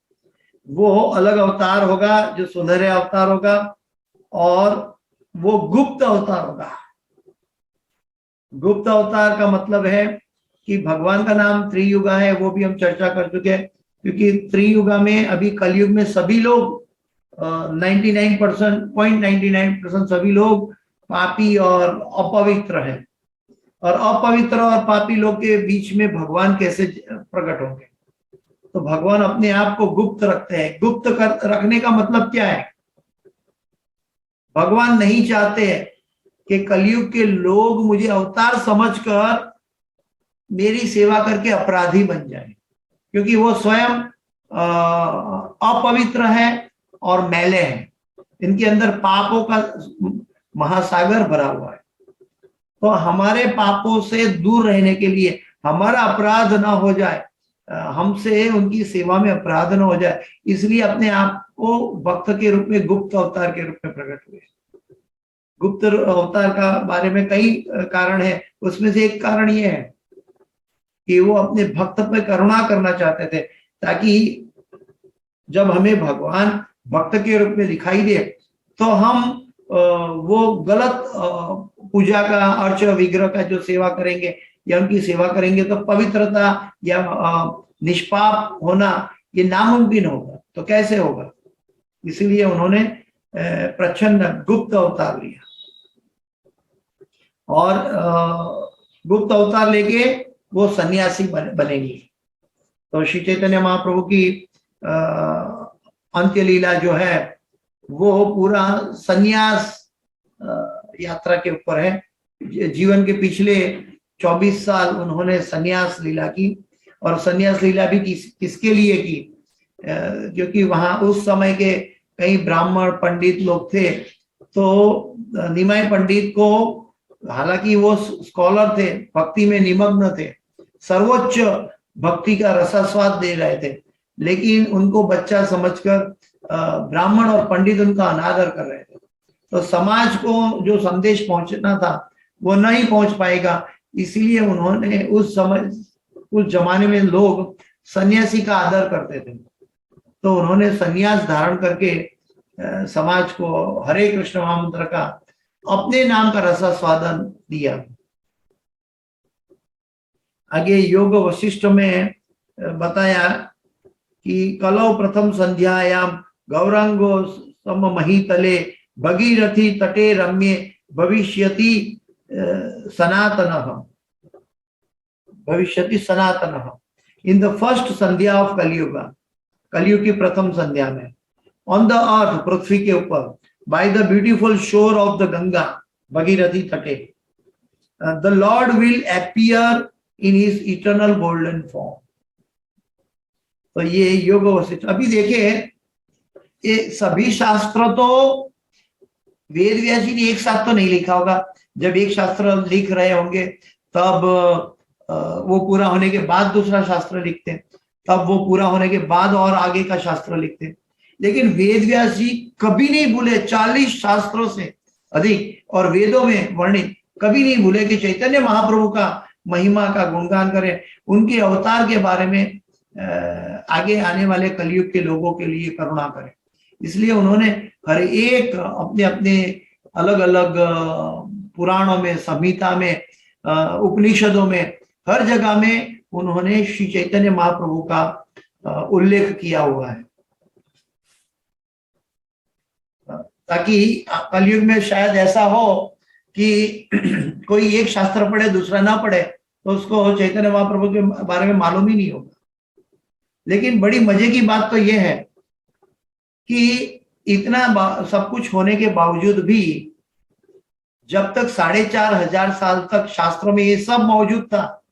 वो अलग अवतार होगा, जो सुनहरे अवतार होगा, और वो गुप्त अवतार होगा। गुप्त अवतार का मतलब है कि भगवान का नाम त्रियुगा है, वो भी हम चर्चा कर चुके हैं, क्योंकि त्रियुगा में, अभी कलयुग में सभी लोग 99% सभी लोग पापी और अपवित्र हैं, और अपवित्र और पापी लोग के बीच में भगवान कैसे प्रकट होंगे? तो भगवान अपने आप को गुप्त रखते हैं। गुप्त रखने का मतलब क्या है? भगवान नहीं चाहते कि कलयुग के लोग मुझे अवतार समझकर मेरी सेवा करके अपराधी बन जाए, क्योंकि वो स्वयं अपवित्र है और मैले हैं, इनके अंदर पापों का महासागर भरा हुआ है। तो हमारे पापों से दूर रहने के लिए, हमारा अपराध ना हो जाए, हमसे उनकी सेवा में अपराध ना हो जाए, इसलिए अपने आप को भक्त के रूप में, गुप्त अवतार के रूप में प्रकट हुए। गुप्त अवतार का बारे में कई कारण है, उसमें से एक कारण ये है कि वो अपने भक्त पर करुणा करना चाहते थे, ताकि जब हमें भगवान भक्त के रूप में दिखाई दे तो हम वो गलत पूजा का, अर्च विग्रह का जो सेवा करेंगे या उनकी सेवा करेंगे तो पवित्रता या निष्पाप होना ये नामुमकिन होगा। तो कैसे होगा? इसलिए उन्होंने प्रच्छन्न गुप्त अवतार लिया और गुप्त अवतार लेके वो सन्यासी बनेंगे। तो श्री चैतन्य महाप्रभु की अंत्य लीला जो है वो पूरा सन्यास यात्रा के ऊपर है। जीवन के पिछले 24 साल उन्होंने सन्यास लीला की, और सन्यास लीला भी किसके लिए की? क्योंकि वहां उस समय के कई ब्राह्मण पंडित लोग थे, तो निमाय पंडित को, हालांकि वो स्कॉलर थे, भक्ति में निमग्न थे, सर्वोच्च भक्ति का रसास्वाद दे रहे थे, लेकिन उनको बच्चा समझकर ब्राह्मण और पंडित उनका अनादर कर रहे थे। तो समाज को जो संदेश पहुंचना था वो नहीं पहुंच पाएगा, इसलिए उन्होंने उस जमाने में लोग सन्यासी का आदर करते थे, तो उन्होंने सन्यास धारण करके समाज को हरे कृष्ण महामंत्र का, अपने नाम का रसास्वादन दिया। आगे योग वशिष्ठ में बताया कि कलौ प्रथम संध्यायाम गौरांगो सममहीतले भगीरथी तटे रम्ये भविष्यति सनातनः in the first sandhya of कलयुग, कलयुग की प्रथम संध्या में, ऑन द अर्थ, पृथ्वी के ऊपर, बाय द ब्यूटीफुल शोर ऑफ द गंगा, भगीरथी तटे, the Lord will appear in his eternal golden form. तो ये योग वशिष्ठ। अभी देखिए, ये सभी शास्त्र तो वेद व्यास जी ने एक साथ तो नहीं लिखा होगा। जब एक शास्त्र लिख रहे होंगे तब वो पूरा होने के बाद दूसरा शास्त्र लिखते हैं, तब वो पूरा होने के बाद और आगे का शास्त्र लिखते हैं। लेकिन वेद व्यास जी कभी नहीं भूले, 40 शास्त्रों से अधिक और वेदों में वर्णित, कभी नहीं भूले कि चैतन्य महाप्रभु का महिमा का गुणगान करें, उनके अवतार के बारे में आगे आने वाले कलयुग के लोगों के लिए करुणा करें। इसलिए उन्होंने हर एक अपने अपने अलग अलग पुराणों में, संहिता में, उपनिषदों में, हर जगह में उन्होंने श्री चैतन्य महाप्रभु का उल्लेख किया हुआ है, ताकि कलयुग में शायद ऐसा हो कि कोई एक शास्त्र पढ़े दूसरा ना पढ़े तो उसको चैतन्य महाप्रभु के बारे में मालूम ही नहीं होगा। लेकिन बड़ी मजे की बात तो यह है कि इतना सब कुछ होने के बावजूद भी जब तक 4500 साल तक शास्त्रों में ये सब मौजूद था,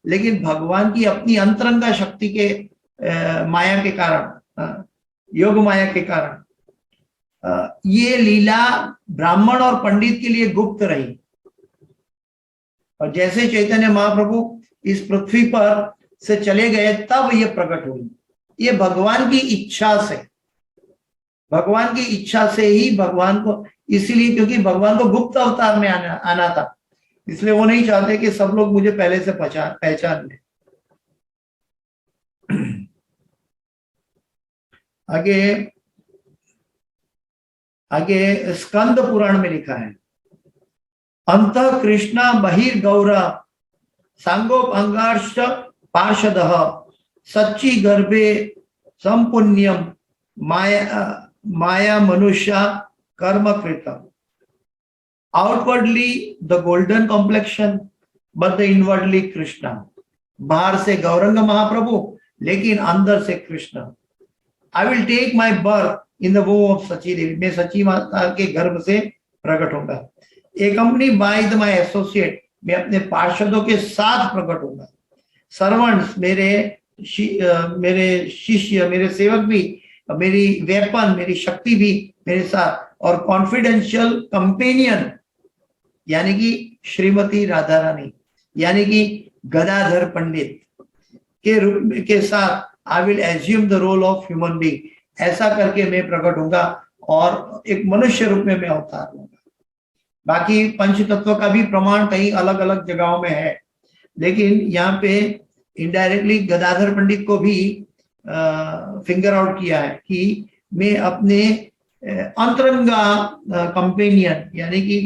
लेकिन भगवान की अपनी अंतरंगा शक्ति के माया के कारण, योग माया के कारण ये लीला ब्राह्मण और पंडित के लिए गुप्त रही। और जैसे चैतन्य महाप्रभु इस पृथ्वी पर से चले गए तब ये प्रकट हुई। ये भगवान की इच्छा से, भगवान की इच्छा से ही भगवान को, इसीलिए क्योंकि भगवान को गुप्त अवतार में आना था, इसलिए वो नहीं चाहते कि सब लोग मुझे पहले से पहचान लें। आगे स्कंद पुराण में लिखा है, अंतः कृष्णा बहिर्गौर सांगोपांगाश्च पार्षदः सच्ची गर्भे संपुण्यम माया मनुष्य कर्म कृतम। Outwardly the golden complexion but the inwardly Krishna. बाहर से गौरंग महाप्रभु, लेकिन अंदर से Krishna. I will take my birth in the womb of Sachi Devi. मैं सची माता के गर्भ से प्रकट होगा। Accompany by the my associate, मैं अपने पार्षदों के साथ प्रकट होगा। सर्वेंट्स, मेरे शिष्य, मेरे सेवक भी, मेरी वेपन, मेरी शक्ति भी मेरे साथ, और कॉन्फिडेंशियल कंपेनियन यानी कि श्रीमती राधा रानी यानी कि गदाधर पंडित के रूप के साथ I will assume the role of human being, ऐसा करके मैं प्रकट होऊंगा और एक मनुष्य रूप में मैं अवतार लूंगा। बाकी पंच तत्व का भी प्रमाण कई अलग अलग जगहों में है, लेकिन यहाँ पे इनडायरेक्टली गदाधर पंडित को भी फिंगर आउट किया है कि मैं अपने अंतरंगा कंपेनियन यानी कि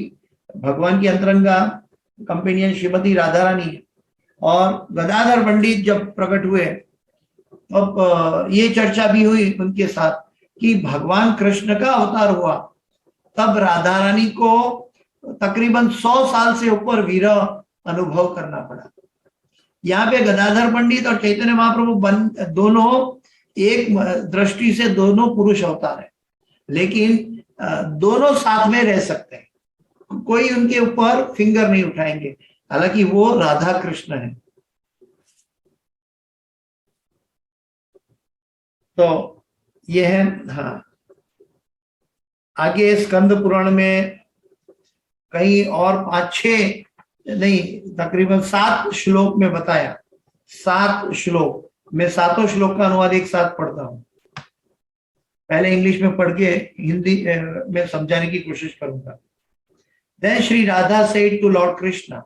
भगवान की अंतरंगा कंपेनियन श्रीमती राधा रानी और गदाधर पंडित जब प्रकट हुए, अब ये चर्चा भी हुई उनके साथ कि भगवान कृष्ण का अवतार हुआ, तब राधा रानी को तकरीबन 100 साल से ऊपर विरह अनुभव करना पड़ा। यहाँ पे गदाधर पंडित और चैतन्य महाप्रभु दोनों एक दृष्टि से दोनों पुरुष अवतार है, लेकिन दोनों साथ में रह सकते हैं, कोई उनके ऊपर फिंगर नहीं उठाएंगे, हालांकि वो राधा कृष्ण है। तो ये है। हाँ, आगे स्कंद पुराण में कहीं और 5-6 नहीं तकरीबन 7 श्लोक में बताया। 7 श्लोक, मैं 7 श्लोक का अनुवाद एक साथ पढ़ता हूं, पहले इंग्लिश में पढ़ के हिंदी में समझाने की कोशिश करूंगा। Then Shri Radha said to Lord Krishna,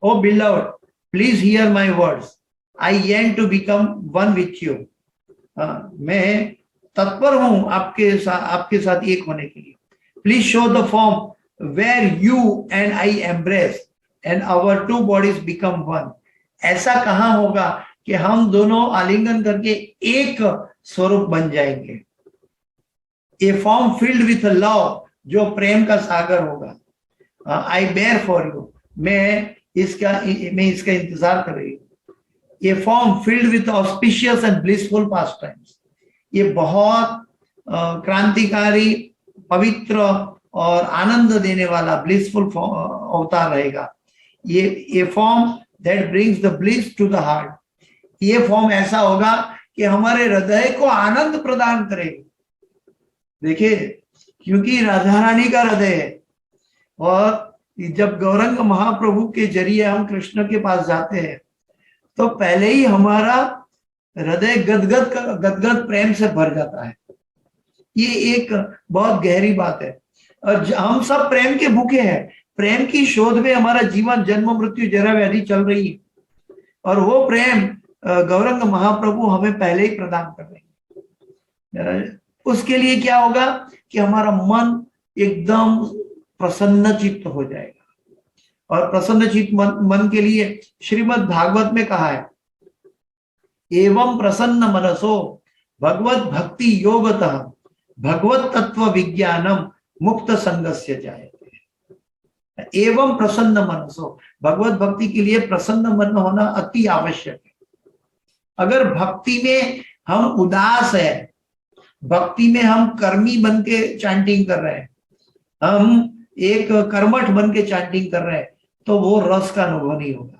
"Oh beloved, please hear my words. I yearn to become one with you." मैं तत्पर हूं आपके साथ एक होने के लिए। Please show the form where you and I embrace and our 2 bodies become one. ऐसा कहाँ होगा कि हम दोनों आलिंगन करके एक स्वरूप बन जाएंगे। A form filled with love, जो प्रेम का सागर होगा। I bear for you, मैं इसका इंतजार कर रही हूँ। ये form filled with auspicious and blissful past times, ये बहुत क्रांतिकारी, पवित्र और आनंद देने वाला ब्लिसफुल अवतार रहेगा। ये form that brings the bliss to the heart, ये फॉर्म ऐसा होगा कि हमारे हृदय को आनंद प्रदान करेगा। देखिए, क्योंकि राधा रानी का हृदय है, और जब गौरंग महाप्रभु के जरिए हम कृष्ण के पास जाते हैं तो पहले ही हमारा हृदय गदगद प्रेम से भर जाता है। ये एक बहुत गहरी बात है, और हम सब प्रेम के भूखे हैं। प्रेम की शोध में हमारा जीवन जन्म मृत्यु जरा व्याधि चल रही है, और वो प्रेम गौरंग महाप्रभु हमें पहले ही प्रदान कर रहे हैं। उसके लिए क्या होगा कि हमारा मन एकदम प्रसन्न चित्त हो जाएगा, और प्रसन्न चित्त मन के लिए श्रीमद् भागवत में कहा है, एवं प्रसन्न मनसो भगवत भक्ति योगतः भगवत तत्व विज्ञानम मुक्त संगस्य जायते। एवं प्रसन्न मनसो, भगवत भक्ति के लिए प्रसन्न मन होना अति आवश्यक है। अगर भक्ति में हम उदास है, भक्ति में हम कर्मी बन के चैंटिंग कर रहे हैं, हम एक कर्मठ बन के चैंटिंग कर रहे हैं, तो वो रस का अनुभव नहीं होगा।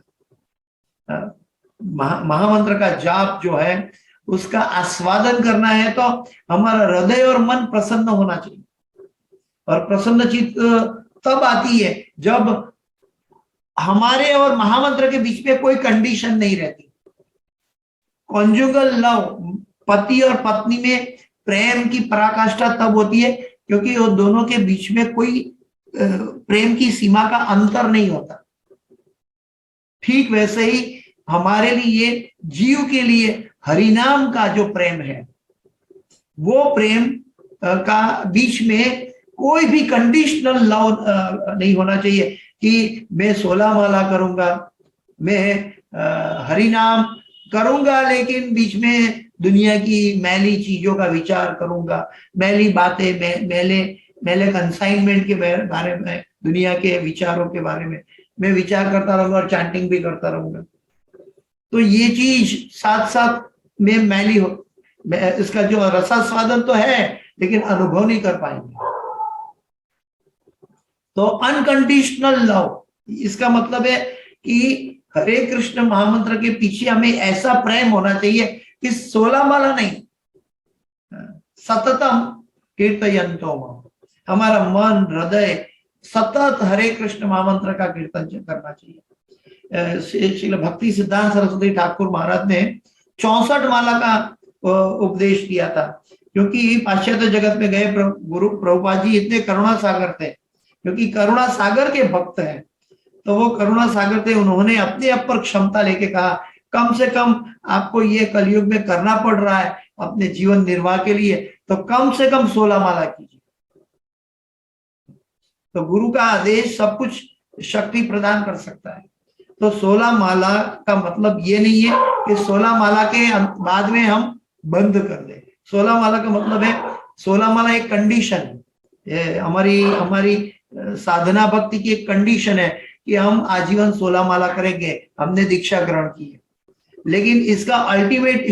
महामंत्र का जाप जो है उसका आस्वादन करना है तो हमारा हृदय और मन प्रसन्न होना चाहिए, और प्रसन्न चित्त तब आती है जब हमारे और महामंत्र के बीच में कोई कंडीशन नहीं रहती। कॉन्जुगल लव, पति और पत्नी में प्रेम की पराकाष्ठा तब होती है क्योंकि वो दोनों के बीच में कोई प्रेम की सीमा का अंतर नहीं होता। ठीक वैसे ही हमारे लिए, जीव के लिए हरिनाम का जो प्रेम है, वो प्रेम का बीच में कोई भी कंडीशनल लव नहीं होना चाहिए कि मैं 16 माला करूंगा, मैं हरिनाम करूंगा, लेकिन बीच में दुनिया की मैली चीजों का विचार करूंगा, मैली बातें, मेले कंसाइनमेंट के बारे में, दुनिया के विचारों के बारे में मैं विचार करता रहूंगा और चैंटिंग भी करता रहूंगा। तो ये चीज साथ साथ में मैली हो, इसका जो रसास्वादन तो है लेकिन अनुभव नहीं कर पाएंगे। तो अनकंडीशनल लव, इसका मतलब है कि हरे कृष्ण महामंत्र के पीछे हमें ऐसा प्रेम होना चाहिए कि 16 माला नहीं, सततम कीर्तयन्तो माम, हमारा मन हृदय सतत हरे कृष्ण महामंत्र का कीर्तन करना चाहिए। श्रील भक्ति सिद्धांत सरस्वती ठाकुर महाराज ने 64 माला का उपदेश दिया था, क्योंकि पाश्चात्य जगत में गए गुरु प्रभुपाद जी इतने करुणा सागर थे, क्योंकि करुणा सागर के भक्त हैं, तो वो करुणा सागर थे, उन्होंने अपने आप पर क्षमता लेके कहा कम से कम आपको ये कलयुग में करना पड़ रहा है अपने जीवन निर्वाह के लिए, तो कम से कम 16 माला कीजिए। तो गुरु का आदेश सब कुछ शक्ति प्रदान कर सकता है। तो 16 माला का मतलब ये नहीं है कि 16 माला के बाद में हम बंद कर दें। 16 माला का मतलब है, 16 माला एक कंडीशन है, हमारी साधना भक्ति की एक कंडीशन है कि हम आजीवन 16 माला करेंगे, हमने दीक्षा ग्रहण की है। लेकिन इसका अल्टीमेट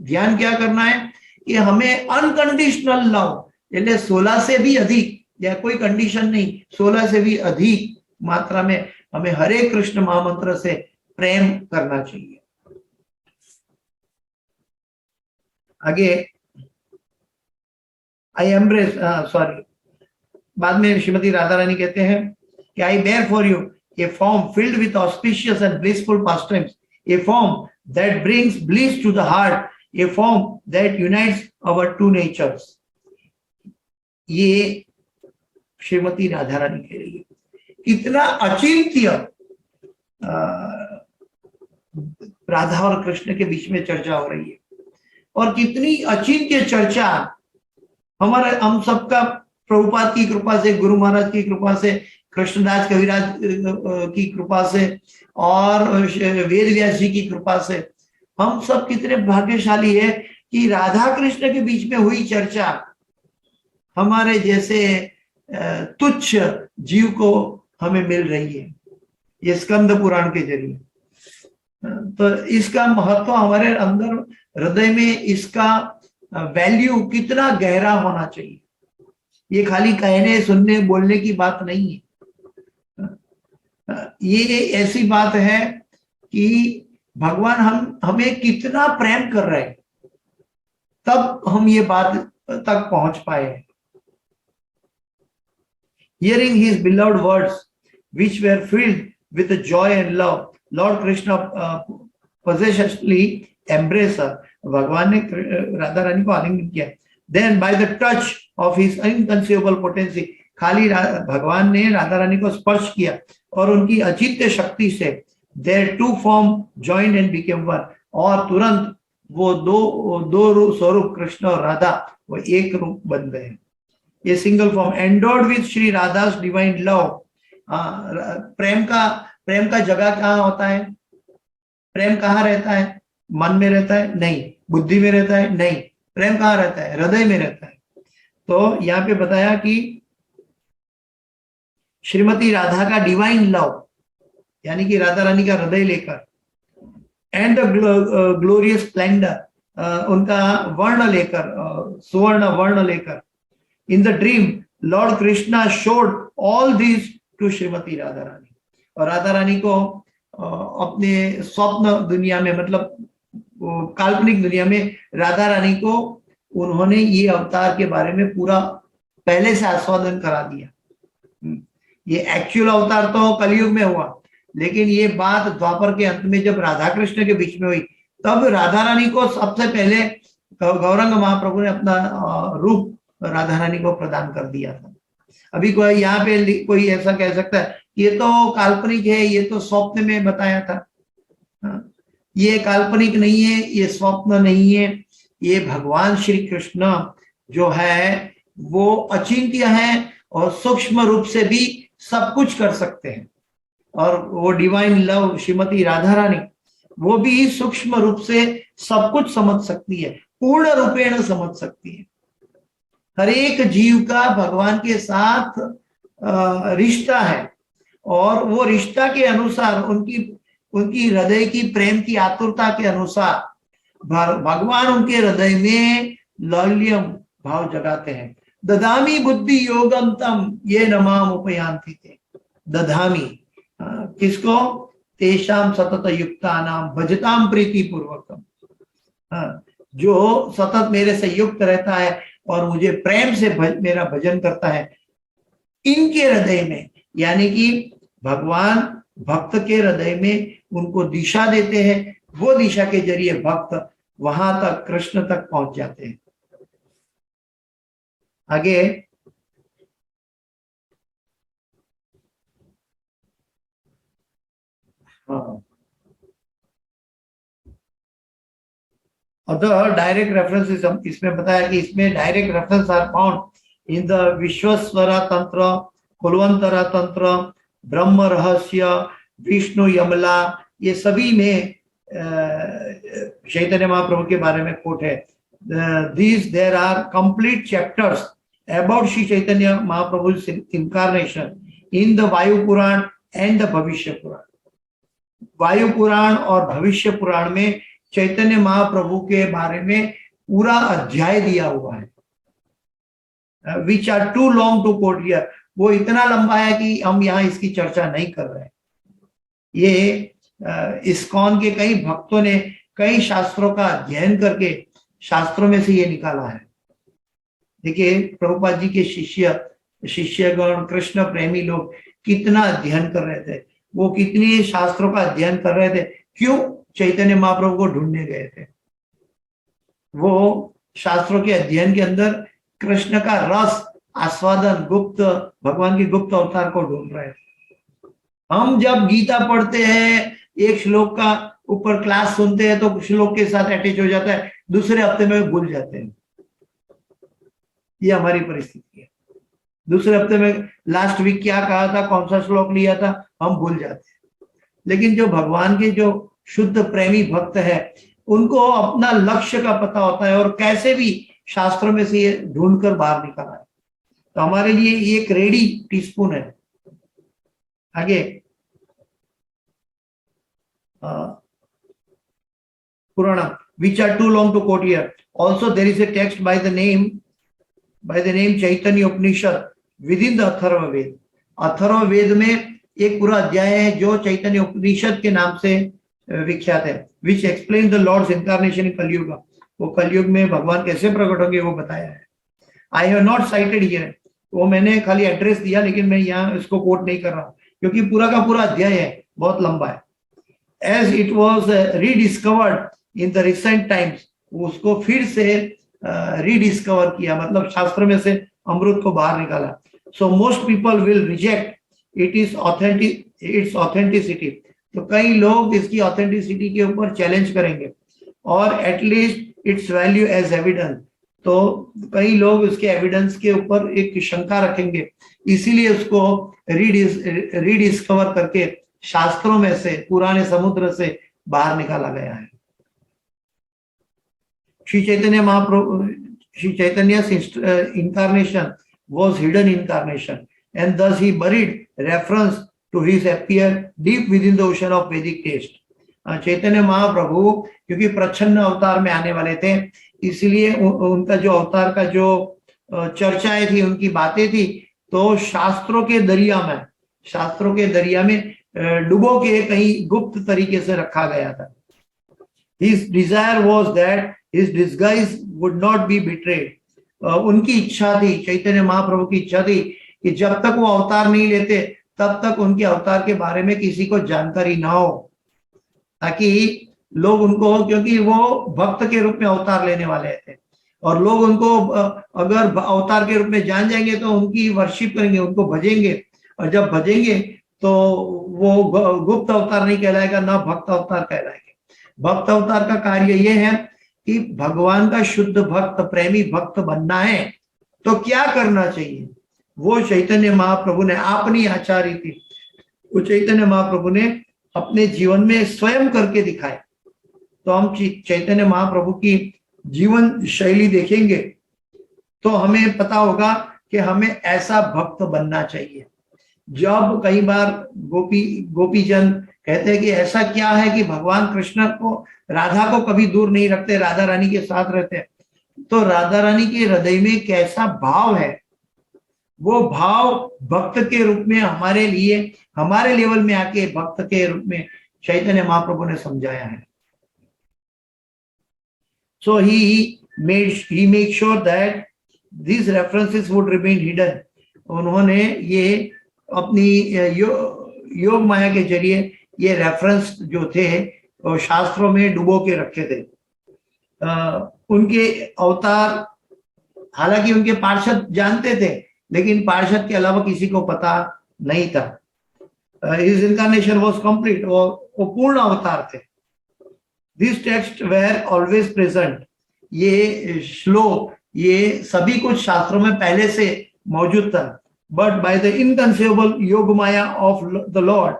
ध्यान क्या करना है कि हमें अनकंडीशनल लव, यानी 16 से भी अधिक, या कोई कंडीशन नहीं, 16 से भी अधिक मात्रा में हमें हरे कृष्ण महामंत्र से प्रेम करना चाहिए। आगे आई एम्ब्रेस, सॉरी, बाद में श्रीमती राधा रानी कहते हैं कि I bear for you a form filled with auspicious and blissful pastimes, a form that brings bliss to the heart, a form that unites our two natures। ये श्रीमती राधा रानी कह रही है। कितना अचिंत्य राधा और कृष्ण के बीच में चर्चा हो रही है, और कितनी अचिंत्य चर्चा हम सबका प्रभुपाद की कृपा से, गुरु महाराज की कृपा से, कृष्णदास कविराज की कृपा से और वेद व्यास जी की कृपा से हम सब कितने भाग्यशाली है कि राधा कृष्ण के बीच में हुई चर्चा हमारे जैसे तुच्छ जीव को हमें मिल रही है, ये स्कंद पुराण के जरिए। तो इसका महत्व हमारे अंदर हृदय में, इसका वैल्यू कितना गहरा होना चाहिए। ये खाली कहने सुनने बोलने की बात नहीं है, ये ऐसी बात है कि भगवान हमें कितना प्रेम कर रहे हैं, तब हम ये बात तक पहुंच पाए हैं। Hearing his beloved words, which were filled with joy and love, Lord Krishna possessively embraced her। भगवान ने राधा रानी को आलिंगन किया। Then by the touch of his inconceivable potency, खाली भगवान ने राधा रानी को स्पर्श किया और उनकी अचिंत्य शक्ति से their two form joined and became one, और तुरंत वो दो स्वरूप कृष्ण और राधा वो एक रूप बन गए। ये single form endowed with Shri Radha's divine love. प्रेम का जगह कहाँ होता है? प्रेम कहाँ रहता है? मन में रहता है? नहीं। बुद्धि में रहता है? नहीं। प्रेम कहाँ रहता है? हृदय में रहता है। तो यहाँ पे बताया कि श्रीमती राधा का डिवाइन लव, यानी कि राधा रानी का हृदय लेकर, एंड द ग्लोरियस स्प्लेंडर, उनका वर्ण लेकर, सुवर्ण वर्ण लेकर, in the dream lord Krishna showed all this to Shrimati Radha Rani. और राधा रानी को अपने स्वप्न दुनिया में, मतलब काल्पनिक दुनिया में राधा रानी को उन्होंने ये अवतार के बारे में पूरा पहले से आस्वादन करा दिया। ये एक्चुअल अवतार तो कलयुग में हुआ, लेकिन ये बात द्वापर के अंत में जब राधा कृष्ण के बीच में हुई, तब राधा रानी को सबसे पहले गौरंग महाप्रभु ने अपना रूप राधा रानी को प्रदान कर दिया था। अभी कोई यहाँ पे कोई ऐसा कह सकता है ये तो काल्पनिक है, ये तो स्वप्न में बताया था। ये काल्पनिक नहीं है, ये स्वप्न नहीं है, ये भगवान श्री कृष्ण जो है वो अचिंत्य है और सूक्ष्म रूप से भी सब कुछ कर सकते हैं। और वो डिवाइन लव श्रीमती राधा रानी वो भी सूक्ष्म रूप से सब कुछ समझ सकती है, पूर्ण रूपेण समझ सकती है। हर एक जीव का भगवान के साथ रिश्ता है, और वो रिश्ता के अनुसार उनकी हृदय की प्रेम की आतुरता के अनुसार भगवान उनके हृदय में लौल्यम भाव जगाते हैं। दधामी बुद्धि योगम तम ये नमाम उपयांति थे। दधामी किसको? तेषाम सतत युक्ता नाम भजताम प्रीति पूर्वकम। जो सतत मेरे से युक्त रहता है और मुझे प्रेम से मेरा भजन करता है, इनके हृदय में, यानी कि भगवान भक्त के हृदय में उनको दिशा देते हैं, वो दिशा के जरिए भक्त वहां तक, कृष्ण तक पहुंच जाते हैं। आगे अदर डायरेक्ट रेफरेंसेस, हम इसमें बताया कि इसमें direct reference are found in the Vishwaswara Tantra, Kulavantara तंत्र, ब्रह्म रहस्य, विष्णु यमला, ये सभी में चैतन्य महाप्रभु के बारे में कोट है। These there are complete chapters about Shri Chaitanya Mahaprabhu's incarnation in the Vayu Puran and the Bhavishya Puran. वायु पुराण और भविष्य पुराण में चैतन्य महाप्रभु के बारे में पूरा अध्याय दिया हुआ है, which are too long to quote here. वो इतना लंबा है कि हम यहाँ इसकी चर्चा नहीं कर रहे हैं। ये इस्कॉन के कई भक्तों ने कई शास्त्रों का अध्ययन करके शास्त्रों में से ये निकाला है। देखिए प्रभुपाद जी के शिष्यगण, कृष्ण प्रेमी लोग कितना अध्ययन कर रहे थे, वो कितने शास्त्रों का अध्ययन कर रहे थे। क्यों? चैतन्य महाप्रभु को ढूंढने गए थे। वो शास्त्रों के अध्ययन के अंदर कृष्ण का रस आस्वादन, गुप्त भगवान की गुप्त अवतार को ढूंढ रहे थे। हम जब गीता पढ़ते हैं, एक श्लोक का ऊपर क्लास सुनते हैं तो श्लोक के साथ अटैच हो जाता है, दूसरे हफ्ते में भूल जाते हैं। ये हमारी परिस्थिति है। दूसरे हफ्ते में लास्ट वीक क्या कहा था, कौन सा श्लोक लिया था, हम भूल जाते हैं। लेकिन जो भगवान के जो शुद्ध प्रेमी भक्त है, उनको अपना लक्ष्य का पता होता है और कैसे भी शास्त्रों में से ये ढूंढ कर बाहर निकाला है। तो हमारे लिए ये एक रेडी टीस्पून है। आगे पुराण, which are too long to quote here. Also there is a text by the name Chaitanya Upanishad within the Atharva Veda. Atharva Veda में एक पूरा अध्याय है जो चैतन्य उपनिषद के नाम से विख्यात है, which explain the Lord's incarnation in कलयुग। वो कलयुग में भगवान कैसे प्रकट होंगे वो बताया है। I have not cited here, वो मैंने खाली एड्रेस दिया, लेकिन मैं यहाँ इसको कोट नहीं कर रहा क्योंकि पूरा का पूरा अध्याय है, बहुत लंबा है। As it was rediscovered in the recent times, उसको फिर से रीडिस्कवर किया, मतलब शास्त्र में से अमृत को बाहर निकाला। So most people will reject its authenticity। तो कई लोग इसकी ऑथेंटिसिटी के ऊपर चैलेंज करेंगे, और at least its value as evidence. तो कई लोग उसके एविडेंस के ऊपर एक शंका रखेंगे, इसीलिए उसको रीडिस्कवर करके शास्त्रों में से, पुराने समुद्र से बाहर निकाला गया है। Shri Chaitanya Mahaprabhu, Shri चैतन्य's incarnation was hidden incarnation, and thus he buried reference to his appear deep within the ocean of Vedic taste। Chaitanya Mahaprabhu क्योंकि प्रच्छन्न अवतार में आने वाले थे, इसलिए उनका जो अवतार का जो चर्चाएं थी, उनकी बातें थी, तो शास्त्रों के दरिया में डुबो के कहीं गुप्त तरीके से रखा गया था। His desire was that his disguise would not be betrayed। उनकी इच्छा थी, चैतन्य महाप्रभु की इच्छा थी कि जब तक वो अवतार नहीं लेते तब तक उनके अवतार के बारे में किसी को जानकारी ना हो, ताकि लोग उनको, क्योंकि वो भक्त के रूप में अवतार लेने वाले थे, और लोग उनको अगर अवतार के रूप में जान जाएंगे तो उनकी वर्शिप करेंगे, उनको भजेंगे, और जब भजेंगे तो वो गुप्त अवतार नहीं कहलाएगा, ना भक्त अवतार कहलाएगा। भक्त अवतार का कार्य ये है कि भगवान का शुद्ध भक्त, प्रेमी भक्त बनना है तो क्या करना चाहिए, वो चैतन्य महाप्रभु ने अपनी आचार्य थी, वो चैतन्य महाप्रभु ने अपने जीवन में स्वयं करके दिखाए। तो हम चैतन्य महाप्रभु की जीवन शैली देखेंगे तो हमें पता होगा कि हमें ऐसा भक्त बनना चाहिए। जब कई बार गोपीजन कहते हैं कि ऐसा क्या है कि भगवान कृष्ण को, राधा को कभी दूर नहीं रखते, राधा रानी के साथ रहते हैं, तो राधा रानी के हृदय में कैसा भाव है, वो भाव भक्त के रूप में हमारे लिए, हमारे लेवल में आके भक्त के रूप में चैतन्य महाप्रभु ने समझाया है. So he made sure that these references would remain hidden. उन्होंने ये अपनी योग माया के जरिए ये रेफरेंस जो थे वो शास्त्रों में डुबो के रखे थे. उनके अवतार हालांकि उनके पार्षद जानते थे, लेकिन पार्षद के अलावा किसी को पता नहीं था. His incarnation was complete. वो पूर्ण अवतार थे. These texts were always present. ये श्लोक, ये सभी कुछ शास्त्रों में पहले से मौजूद था. But by the inconceivable Yogamaya of the Lord,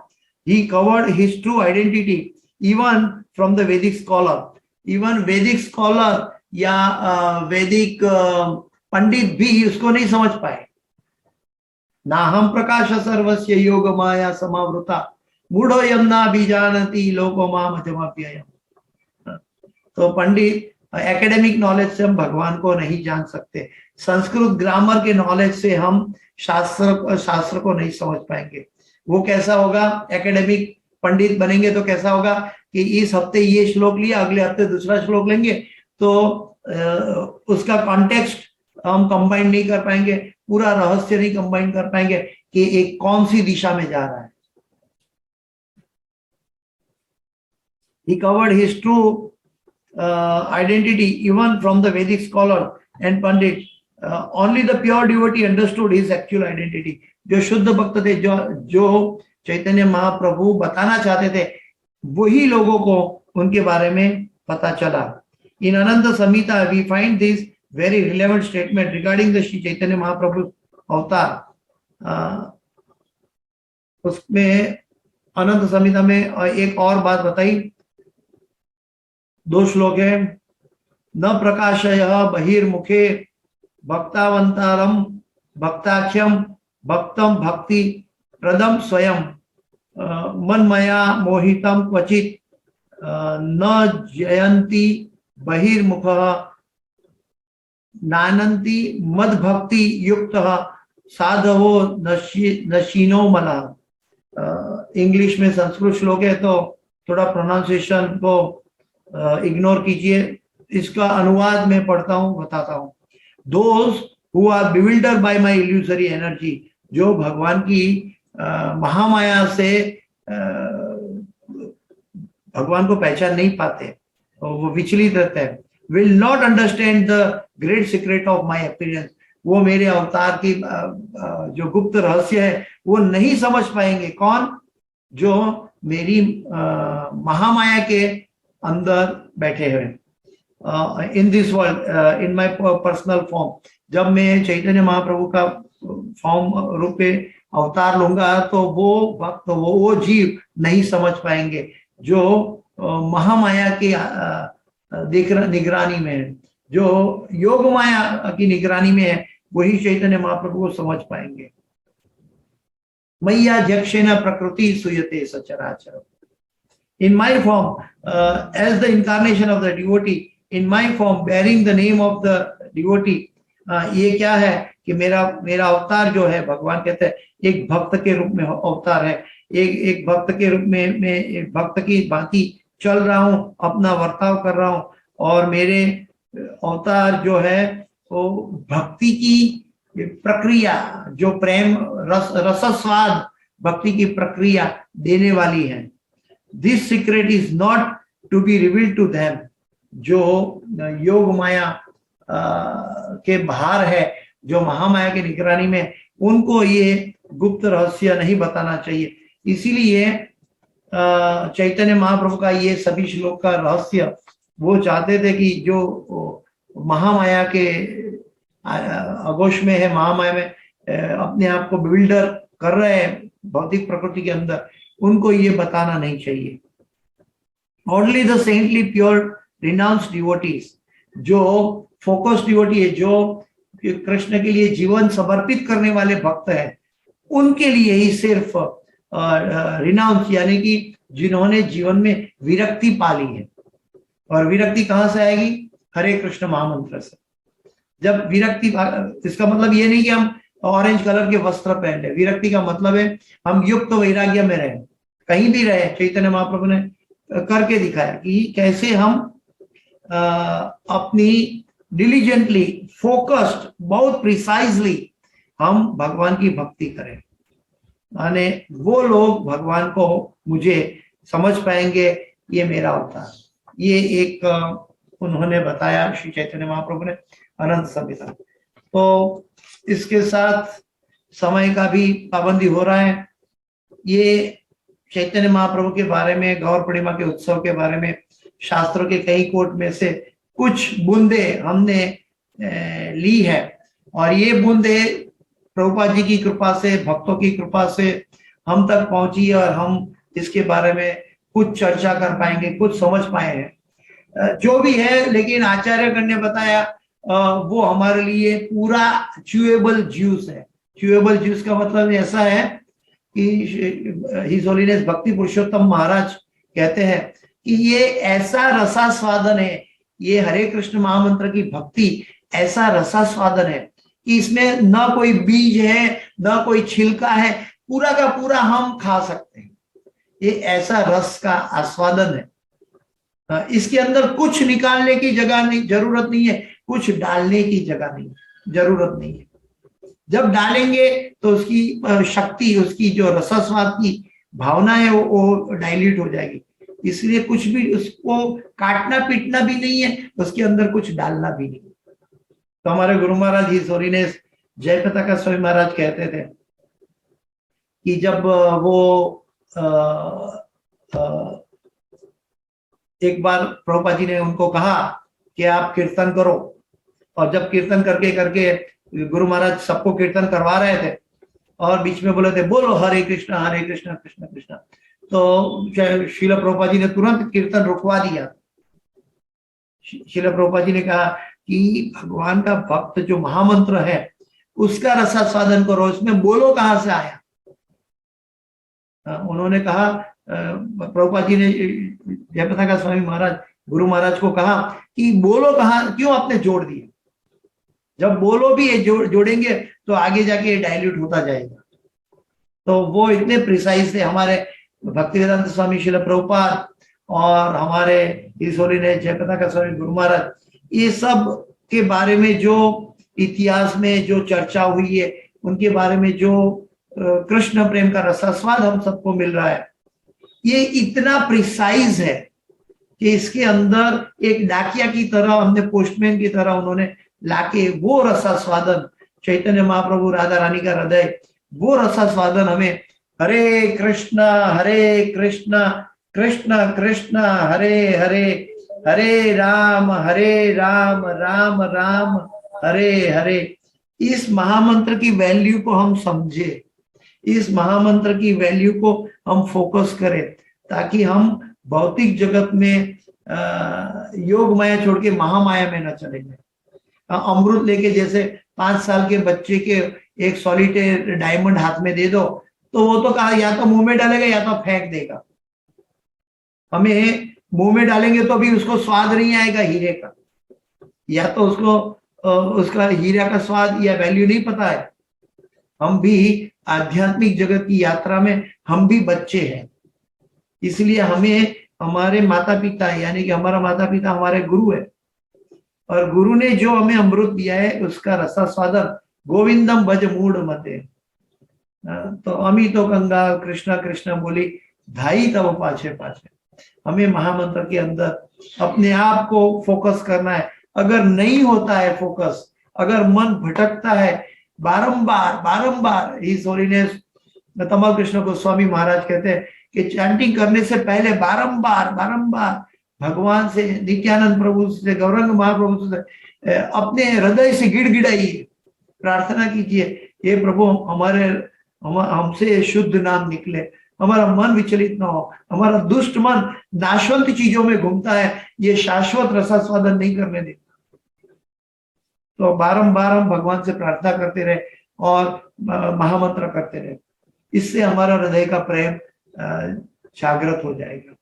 he covered his true identity even from the Vedic scholar. Even Vedic scholar या वैदिक पंडित भी इसको नहीं समझ पाए. ना हम प्रकाश सर्वस्य योग माया समावृता मूढ़ो यमना बीजानती लोको माम अजमाप्ययम्. तो पंडित एकेडमिक नॉलेज से हम भगवान को नहीं जान सकते. संस्कृत ग्रामर के नॉलेज से हम शास्त्र को नहीं समझ पाएंगे. वो कैसा होगा, एकेडमिक पंडित बनेंगे तो कैसा होगा कि इस हफ्ते ये श्लोक लिया, अगले हफ्ते दूसरा श्लोक लेंगे, तो उसका कॉन्टेक्स्ट हम कंबाइन नहीं कर पाएंगे, पूरा रहस्य नहीं कंबाइन कर पाएंगे कि एक कौन सी दिशा में जा रहा है. He covered his true identity even from the Vedic scholar and Pandit. Only the pure devotee understood his actual identity. जो शुद्ध भक्त थे, जो चैतन्य महाप्रभु बताना चाहते थे, वही लोगों को उनके बारे में पता चला. In Ananda Samhita we find this very relevant statement regarding the Shri Chaitanya Mahaprabhu अवतार. उसमें अनंत संहिता में एक और बात बताई. 2 श्लोक है. न प्रकाशय बहिर्मुखे भक्तावंतारम भक्ताख्यम भक्तम भक्ति प्रदम स्वयं मनमया मोहितम क्वचित न जयंती बहिर्मुख नानंती मद भक्ति युक्त साधवो नशीनो मला. इंग्लिश में संस्कृत श्लोक है तो थोड़ा प्रोनाउंसिएशन को इग्नोर कीजिए. इसका अनुवाद मैं पढ़ता हूँ, बताता हूँ. Those who are bewildered by my illusory energy, जो भगवान की महामाया से भगवान को पहचान नहीं पाते, वो विचलित रहते हैं, will not understand the great secret of my appearance. वो मेरे अवतार की जो गुप्त रहस्य है वो नहीं समझ पाएंगे. कौन? जो मेरी महामाया के अंदर बैठे हुए. In this world in my personal form. जब मैं चैतन्य महाप्रभु का फॉर्म रूप में अवतार लूंगा तो वो भक्त, वो जीव नहीं समझ पाएंगे जो महामाया की निगरानी में है, जो योग माया की निगरानी में है, वही चैतन्य महाप्रभु को समझ पाएंगे. मैया जक्षेन प्रकृति सुयते सचराचर. In my form, as the incarnation of the devotee, in my form, bearing the name of the devotee, ये क्या है कि मेरा अवतार जो है, भगवान कहते हैं एक भक्त के रूप में अवतार है. एक भक्त के रूप में मैं एक भक्त की भांति चल रहा हूँ, अपना वर्ताव कर रहा हूँ, और मेरे अवतार जो है वो भक्ति की प्रक्रिया, जो प्रेम रसस्वाद भक्ति की प्रक्रिया देने वाली है. This secret is not to be revealed to them. जो योग माया के बाहर है, जो महामाया की निगरानी में, उनको ये गुप्त रहस्य नहीं बताना चाहिए. इसीलिए चैतन्य महाप्रभु का ये सभी श्लोक का रहस्य वो चाहते थे कि जो महामाया के आगोश में है, महामाया में अपने आप को बिल्डर कर रहे हैं भौतिक प्रकृति के अंदर, उनको ये बताना नहीं चाहिए. Only the saintly pure renounced devotees, जो फोकस डिवोटी है, जो कृष्ण के लिए जीवन समर्पित करने वाले भक्त हैं, उनके लिए ही सिर्फ रिनाउंस, यानी कि जिन्होंने जीवन में विरक्ति पाली है. और विरक्ति कहाँ से आएगी? हरे कृष्ण महामंत्र से. जब विरक्ति, इसका मतलब ये नहीं कि हम ऑरेंज कलर के वस्त्र पहन ले। विरक्ति का मतलब है हम युक्त वैराग्य में रहे, कहीं भी रहे। चैतन्य महाप्रभु ने करके दिखाया कि कैसे हम अपनी डिलीजेंटली, फोकस्ड, बहुत प्रिसाइजली हम भगवान की भक्ति करें। माने वो लोग भगवान को मुझे समझ पाएंगे, ये मेरा अवतार। ये एक उन्होंने बताया श्री चैतन्य महाप्रभु ने अनंत संहिता। तो इसके साथ समय का भी पाबंदी हो रहा है। ये चैतन्य महाप्रभु के बारे में, गौर पूर्णिमा के उत्सव के बारे में शास्त्रों के कई कोट में से कुछ बूंदे हमने ली है, और ये बूंदे प्रभुपाद जी की कृपा से, भक्तों की कृपा से हम तक पहुंची, और हम इसके बारे में कुछ चर्चा कर पाएंगे, कुछ समझ पाए हैं जो भी है। लेकिन आचार्यगण ने बताया वो हमारे लिए पूरा च्यूएबल जूस है। च्यूएबल जूस का मतलब ऐसा है कि हिज होलीनेस भक्ति पुरुषोत्तम महाराज कहते हैं कि ये ऐसा रसास्वादन है, ये हरे कृष्ण महामंत्र की भक्ति ऐसा रसास्वादन है कि इसमें ना कोई बीज है, ना कोई छिलका है, पूरा का पूरा हम खा सकते हैं। ये ऐसा रस का आस्वादन है। इसके अंदर कुछ निकालने की जगह नहीं, जरूरत नहीं है, कुछ डालने की जगह नहीं, जरूरत नहीं है। जब डालेंगे तो उसकी शक्ति, उसकी जो रसास्वाद की भावना है वो डाइल्यूट हो जाएगी। इसलिए कुछ भी उसको काटना पीटना भी नहीं है, उसके अंदर कुछ डालना भी नहीं। तो हमारे गुरु महाराज ही सोरीनेस जयप्रताका स्वामी महाराज कहते थे कि जब वो एक बार प्रभुपाद जी ने उनको कहा कि आप कीर्तन करो, और जब कीर्तन करके करके गुरु महाराज सबको कीर्तन करवा रहे थे और बीच में बोले थे बोलो हरे कृष्णा कृष्ण कृष्ण, तो शिला प्रभुपाद जी ने तुरंत कीर्तन रुकवा दिया। शिला प्रभुपाद जी ने कहा कि भगवान का भक्त जो महामंत्र है उसका रसास्वादन करो, इसमें बोलो कहां से आया। उन्होंने कहा, प्रभुपाद जी ने जयप्रताका स्वामी महाराज गुरु महाराज को कहा कि बोलो कहां, क्यों आपने जोड़ दिया। जब बोलो भी ये जोड़ेंगे तो आगे जाके डाइल्यूट होता जाएगा। तो वो इतने प्रिसाइज थे हमारे भक्तिवेदांत स्वामी शिला प्रभुपाद और हमारे इस होलीनेस जयप्रताका स्वामी गुरु महाराज, ये सब के बारे में जो इतिहास में जो चर्चा हुई है, उनके बारे में जो कृष्ण प्रेम का रसास्वाद हम सबको मिल रहा है, ये इतना प्रिसाइज है कि इसके अंदर एक डाकिया की तरह, हमने पोस्टमैन की तरह उन्होंने लाके वो रसास्वादन, चैतन्य महाप्रभु राधा रानी का हृदय, वो रसास्वादन हमें हरे कृष्णा कृष्ण कृष्ण हरे हरे, हरे राम राम राम हरे हरे। इस महामंत्र की वैल्यू को हम समझे, इस महामंत्र की वैल्यू को हम फोकस करें, ताकि हम भौतिक जगत में योग माया छोड़ के महामाया में न चले जाए। अमृत लेके जैसे 5 साल के बच्चे के एक सॉलिटेयर डायमंड हाथ में दे दो तो वो तो कहा या तो मुंह में डालेगा या तो फेंक देगा। हमें मुंह में डालेंगे तो भी उसको स्वाद नहीं आएगा हीरे का, या तो उसको उसका हीरा का स्वाद या वैल्यू नहीं पता है। हम भी आध्यात्मिक जगत की यात्रा में हम भी बच्चे हैं, इसलिए हमें हमारे माता पिता, यानी कि हमारा माता पिता हमारे गुरु है, और गुरु ने जो हमें अमृत दिया है उसका रसास्वादन गोविंदम भज मूढ़ मते। तो अमी तो गंगा कृष्णा कृष्णा बोली धाई तब पाछे पाछे। हमें महामंत्र के अंदर अपने आप को फोकस करना है। अगर नहीं होता है फोकस, अगर मन भटकता है बारंबार, इस होलीनेस तमल कृष्ण गोस्वामी महाराज कहते हैं कि चैंटिंग करने से पहले बारंबार भगवान से, नित्यानंद प्रभु से, गौरंग महाप्रभु से अपने हृदय से गिड़गिड़ाइए, प्रार्थना कीजिए, हे प्रभु हमसे शुद्ध नाम निकले, हमारा मन विचलित ना हो, हमारा दुष्ट मन नाशवंत चीजों में घूमता है, ये शाश्वत रसास्वादन नहीं करने देता। तो बारंबार हम भगवान से प्रार्थना करते रहे और महामंत्र करते रहे, इससे हमारा हृदय का प्रेम जागृत हो जाएगा।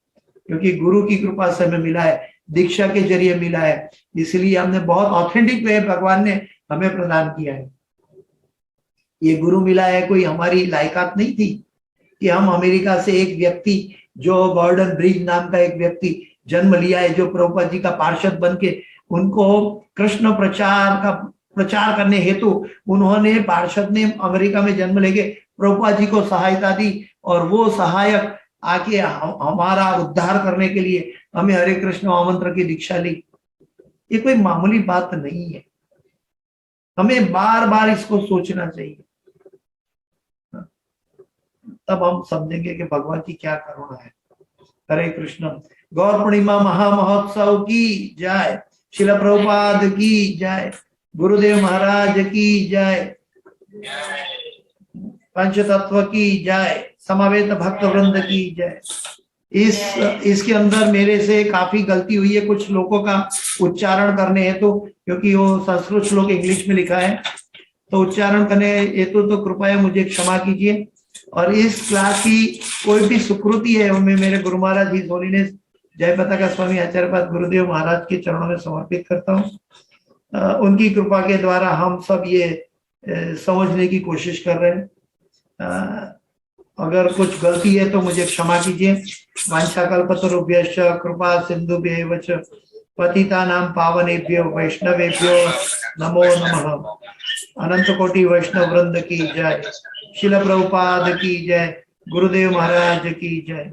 क्योंकि गुरु की कृपा से हमें मिला है दीक्षा के जरिए मिला है, इसलिए हमने बहुत ऑथेंटिक वे भगवान ने हमें प्रदान किया है। ये गुरु मिला है, कोई हमारी लायकात नहीं थी कि हम अमेरिका से एक व्यक्ति जो गॉर्डन ब्रिज नाम का एक व्यक्ति जन्म लिया है, जो प्रभुपाद जी का पार्षद बन के उनको कृष्ण प्रचार करने हेतु उन्होंने पार्षद ने अमेरिका में जन्म लेके प्रभुपाद जी को सहायता दी, और वो सहायक आके हमारा उद्धार करने के लिए हमें हरे कृष्ण महामंत्र की दीक्षा ली। ये कोई मामूली बात नहीं है, हमें बार बार इसको सोचना चाहिए, तब हम समझेंगे कि भगवान की क्या करुणा है। हरे कृष्ण। गौर पूर्णिमा महामहोत्सव की जय, शिल प्रभुपाद की जय, गुरुदेव महाराज की जय, पंच तत्व की जय, समवेत भक्त वृंद की जय। इसके अंदर मेरे से काफी गलती हुई है कुछ लोगों का उच्चारण करने हेतु, क्योंकि वो संस्कृत श्लोक इंग्लिश में लिखा है, तो उच्चारण करने हेतु तो कृपया मुझे क्षमा कीजिए। और इस क्लास की कोई भी सुकृति है मैं मेरे गुरु महाराज ही सोनी जय पताका स्वामी आचार्यपाद गुरुदेव महाराज के चरणों में समर्पित करता हूँ। उनकी कृपा के द्वारा हम सब ये समझने की कोशिश कर रहे हैं। अगर कुछ गलती है तो मुझे क्षमा कीजिए। वांछाकल्पतरुभ्यश्च कृपा सिंधुभ्यैव च पतितानां पावनेभ्यो वैष्णवेभ्यो नमो नमः। अनंत कोटि वैष्णव वृंद की जय, शिल प्रभुपाद की जय, गुरुदेव महाराज की जय।